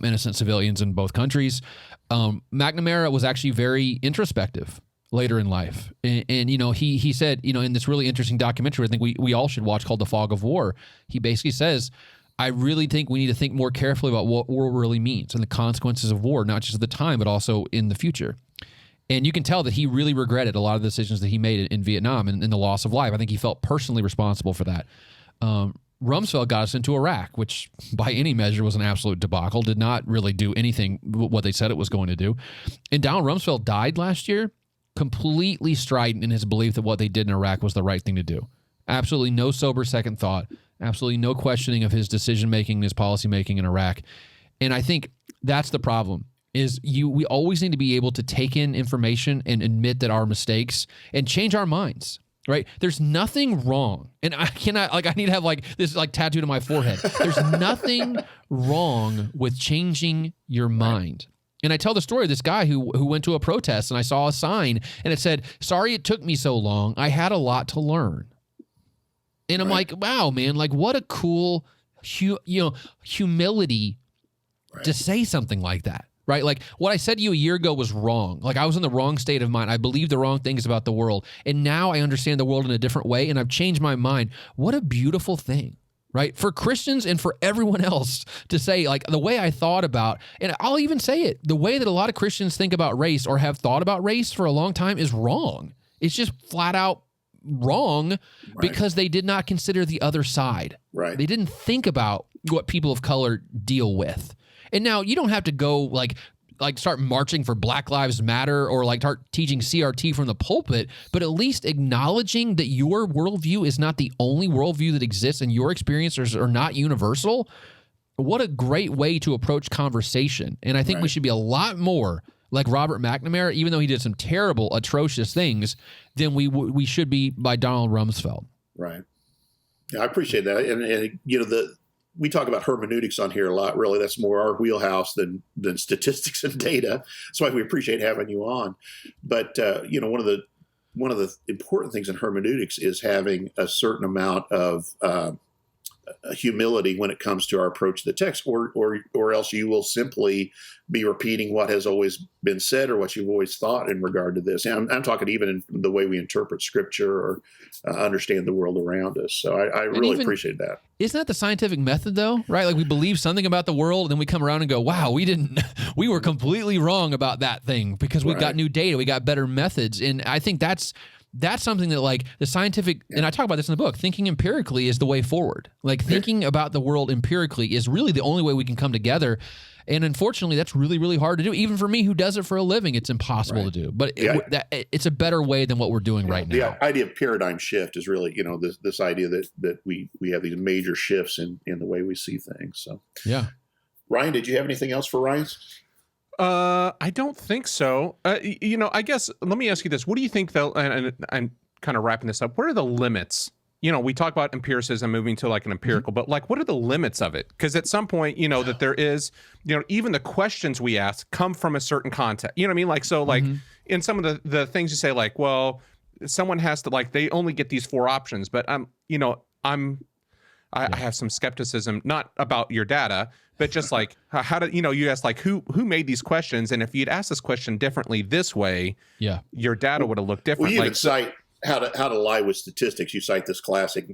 innocent civilians in both countries. McNamara was actually very introspective later in life. And he said, in this really interesting documentary, I think we all should watch, called The Fog of War, he basically says, I really think we need to think more carefully about what war really means and the consequences of war, not just at the time, but also in the future. And you can tell that he really regretted a lot of the decisions that he made in Vietnam and the loss of life. I think he felt personally responsible for that. Rumsfeld got us into Iraq, which by any measure was an absolute debacle, did not really do anything what they said it was going to do. And Donald Rumsfeld died last year, completely strident in his belief that what they did in Iraq was the right thing to do. Absolutely no sober second thought, absolutely no questioning of his decision-making, his policy-making in Iraq. And I think that's the problem. We always need to be able to take in information and admit that our mistakes and change our minds, right? There's nothing wrong. And I need to have this tattooed on my forehead. There's nothing wrong with changing your mind. And I tell the story of this guy who went to a protest, and I saw a sign and it said, "Sorry it took me so long. I had a lot to learn." And I'm like, wow, man, what a cool humility to say something like that. Right? What I said to you a year ago was wrong. I was in the wrong state of mind. I believed the wrong things about the world. And now I understand the world in a different way, and I've changed my mind. What a beautiful thing, right? For Christians and for everyone else to say, the way I thought about, and I'll even say it, the way that a lot of Christians think about race or have thought about race for a long time is wrong. It's just flat out wrong because they did not consider the other side. Right. They didn't think about what people of color deal with. And now you don't have to go start marching for Black Lives Matter or start teaching CRT from the pulpit, but at least acknowledging that your worldview is not the only worldview that exists and your experiences are not universal. What a great way to approach conversation. And I think we should be a lot more like Robert McNamara, even though he did some terrible, atrocious things, than we should be by Donald Rumsfeld. Right. Yeah, I appreciate that. And we talk about hermeneutics on here a lot. Really, that's more our wheelhouse than statistics and data. That's why we appreciate having you on. But one of the important things in hermeneutics is having a certain amount of humility when it comes to our approach to the text, or else you will simply be repeating what has always been said or what you've always thought in regard to this. And I'm talking even in the way we interpret Scripture or understand the world around us. So I really appreciate that. Isn't that the scientific method, though? Right? We believe something about the world, and then we come around and go, "Wow, we were completely wrong about that thing because we got new data, we got better methods." And I think that's something that the scientific, and I talk about this in the book, thinking empirically is the way forward. Thinking about the world empirically is really the only way we can come together. And unfortunately, that's really, really hard to do. Even for me who does it for a living, it's impossible to do. But it's a better way than what we're doing right now. The idea of paradigm shift is really, this idea that we have these major shifts in the way we see things. So, yeah. Ryan, did you have anything else for Ryan's? I don't think so. I guess, let me ask you this. What do you think, though, and I'm kind of wrapping this up, what are the limits? We talk about empiricism moving to an empirical, but what are the limits of it? Because at some point, that there is, even the questions we ask come from a certain context. You know what I mean? In some of the things you say, well, someone has to, they only get these 4 options, but I have some skepticism, not about your data, but just how do you ask who made these questions, and if you'd asked this question differently this way, your data would have looked different. Well, you even cite how to lie with statistics. You cite this classic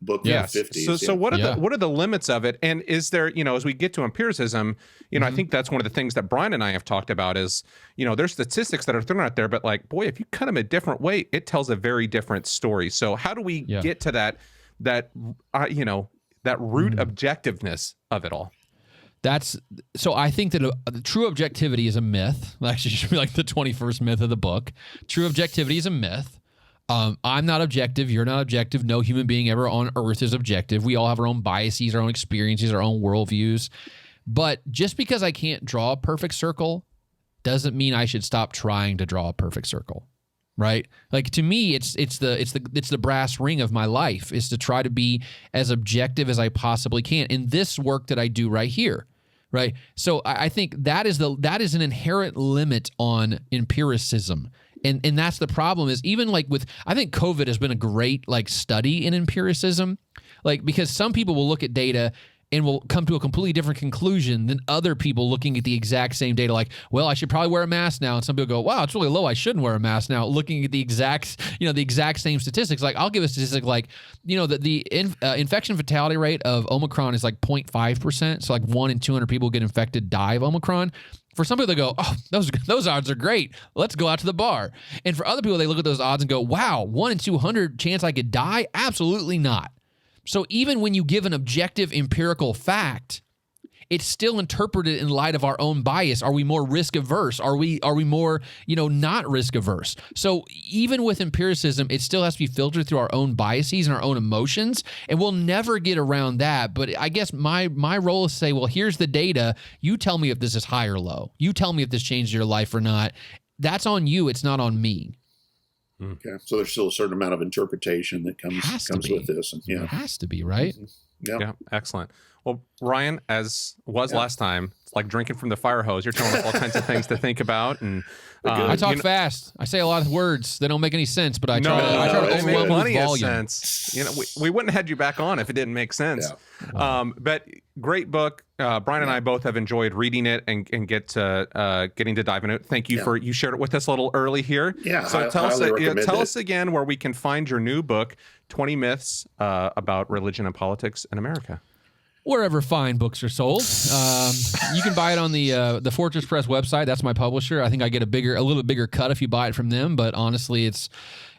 book from the 50s. So what are the limits of it? And is there as we get to empiricism, I think that's one of the things that Brian and I have talked about is there's statistics that are thrown out there, but boy, if you cut them a different way, it tells a very different story. So how do we get to that root objectiveness of it all? So I think that true objectivity is a myth. Actually, it should be the 21st myth of the book. True objectivity is a myth. I'm not objective. You're not objective. No human being ever on earth is objective. We all have our own biases, our own experiences, our own worldviews. But just because I can't draw a perfect circle doesn't mean I should stop trying to draw a perfect circle. Right? To me, it's the brass ring of my life is to try to be as objective as I possibly can in this work that I do right here. Right? So I think that is an inherent limit on empiricism, And that's the problem is even like I think COVID has been a great like study in empiricism, like because some people will look at data and will come to a completely different conclusion than other people looking at the exact same data. Like, well, I should probably wear a mask now. And some people go, wow, it's really low. I shouldn't wear a mask now. Looking at the exact same statistics. Like I'll give a statistic like, the infection fatality rate of Omicron is like 0.5%. So like 1 in 200 people get infected die of Omicron. For some people, they go, oh, those odds are great. Let's go out to the bar. And for other people, they look at those odds and go, wow, 1 in 200 chance I could die? Absolutely not. So even when you give an objective empirical fact, it's still interpreted in light of our own bias. Are we more risk averse? Are we more, not risk averse? So even with empiricism, it still has to be filtered through our own biases and our own emotions, and we'll never get around that. But I guess my role is to say, well, here's the data. You tell me if this is high or low. You tell me if this changed your life or not. That's on you. It's not on me. Okay, so there's still a certain amount of interpretation that comes with this. And, It has to be, right? Mm-hmm. Yeah, excellent. Well, Ryan, as was last time, it's like drinking from the fire hose. You're telling us all kinds of things to think about. And I talk fast. I say a lot of words that don't make any sense, but I try to overwhelm plenty with volume. Sense. We wouldn't have had you back on if it didn't make sense. Yeah. But great book. Brian and I both have enjoyed reading it and getting to dive into it. Thank you for you shared it with us a little early here. Yeah. So tell us again where we can find your new book, 20 Myths about Religion and Politics in America. Wherever fine books are sold. You can buy it on the Fortress Press website. That's my publisher. I think I get a little bit bigger cut if you buy it from them, but honestly, it's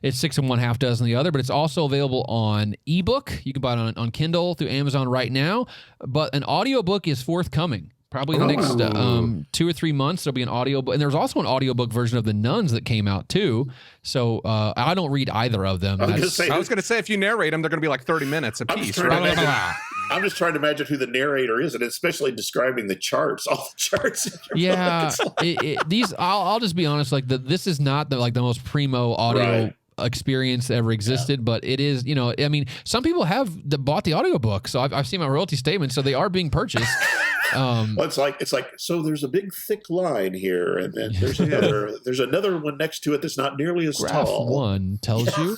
6 1/2 dozen the other. But it's also available on ebook. You can buy it on Kindle through Amazon right now. But an audiobook is forthcoming. Probably in the next 2 or 3 months, there'll be an audiobook. And there's also an audiobook version of The Nuns that came out, too. So I don't read either of them. I was going to say, if you narrate them, they're going to be like 30 minutes a piece. I'm just trying to imagine who the narrator is, and especially describing the charts, all the charts. Yeah. I'll just be honest, like this is not the most primo audio experience that ever existed, but it is, I mean, some people have bought the audiobook, so I've seen my royalty statement, so they are being purchased. Well, it's like so there's a big thick line here, and then there's another one next to it that's not nearly as Graph tall. One tells you.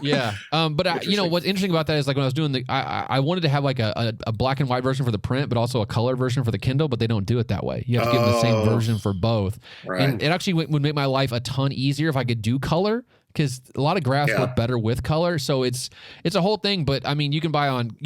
Yeah. But what's interesting about that is like when I was doing I wanted to have like a black and white version for the print, but also a color version for the Kindle, but they don't do it that way. You have to give them the same version for both. Right. And it actually would make my life a ton easier if I could do color, because a lot of graphs work better with color. So it's a whole thing, but I mean, you can buy on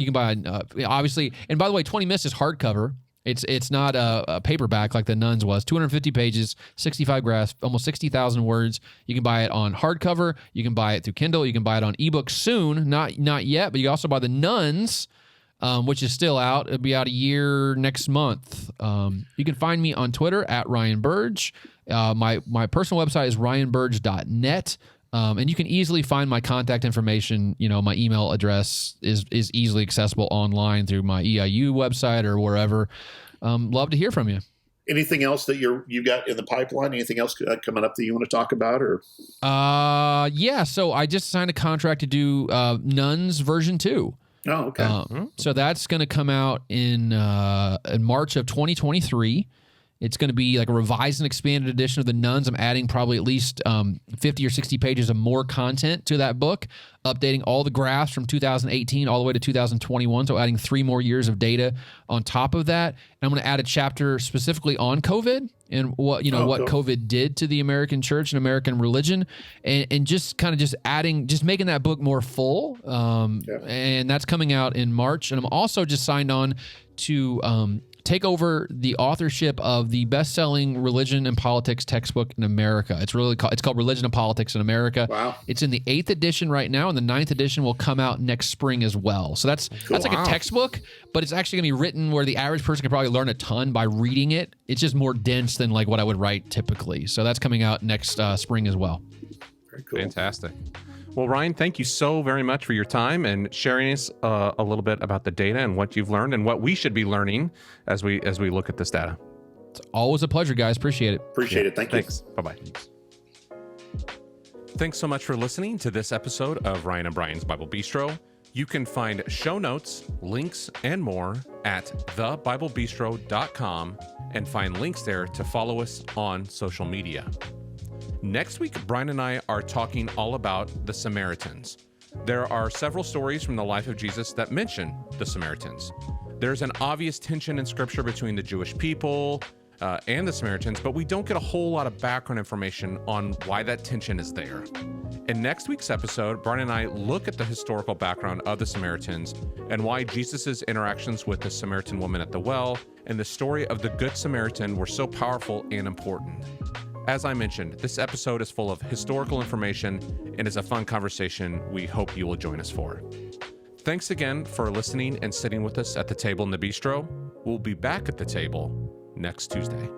obviously, and by the way, 20 Myths is hardcover. It's not a paperback like The Nuns was. 250 pages, 65 graphs, almost 60,000 words. You can buy it on hardcover. You can buy it through Kindle. You can buy it on ebook soon. Not yet, but you can also buy The Nuns, which is still out. It'll be out a year next month. You can find me on Twitter at Ryan Burge. My personal website is ryanburge.net. And you can easily find my contact information. My email address is easily accessible online through my EIU website or wherever. Love to hear from you. Anything else that you got in the pipeline? Anything else coming up that you want to talk about? Or yeah. So I just signed a contract to do Nuns version 2. Oh, okay. So that's going to come out in March of 2023. It's going to be like a revised and expanded edition of The Nuns. I'm adding probably at least 50 or 60 pages of more content to that book, updating all the graphs from 2018 all the way to 2021, so adding 3 more years of data on top of that. And I'm going to add a chapter specifically on COVID and what COVID did to the American church and American religion, and just kind of just making that book more full. And that's coming out in March. And I'm also just signed on to take over the authorship of the best-selling religion and politics textbook in America. It's called Religion and Politics in America. Wow. It's in the 8th edition right now, and the 9th edition will come out next spring as well. So that's like a textbook, but it's actually going to be written where the average person can probably learn a ton by reading it. It's just more dense than like what I would write typically. So that's coming out next spring as well. Very cool. Fantastic. Well, Ryan, thank you so very much for your time and sharing us a little bit about the data and what you've learned and what we should be learning as we look at this data. It's always a pleasure, guys. Appreciate it. Appreciate it. Thank you. Thanks. Bye-bye. Thanks so much for listening to this episode of Ryan and Brian's Bible Bistro. You can find show notes, links, and more at thebiblebistro.com and find links there to follow us on social media. Next week, Brian and I are talking all about the Samaritans. There are several stories from the life of Jesus that mention the Samaritans. There's an obvious tension in Scripture between the Jewish people and the Samaritans, but we don't get a whole lot of background information on why that tension is there. In next week's episode, Brian and I look at the historical background of the Samaritans and why Jesus' interactions with the Samaritan woman at the well and the story of the Good Samaritan were so powerful and important. As I mentioned, this episode is full of historical information and is a fun conversation we hope you will join us for. Thanks again for listening and sitting with us at the table in the Bistro. We'll be back at the table next Tuesday.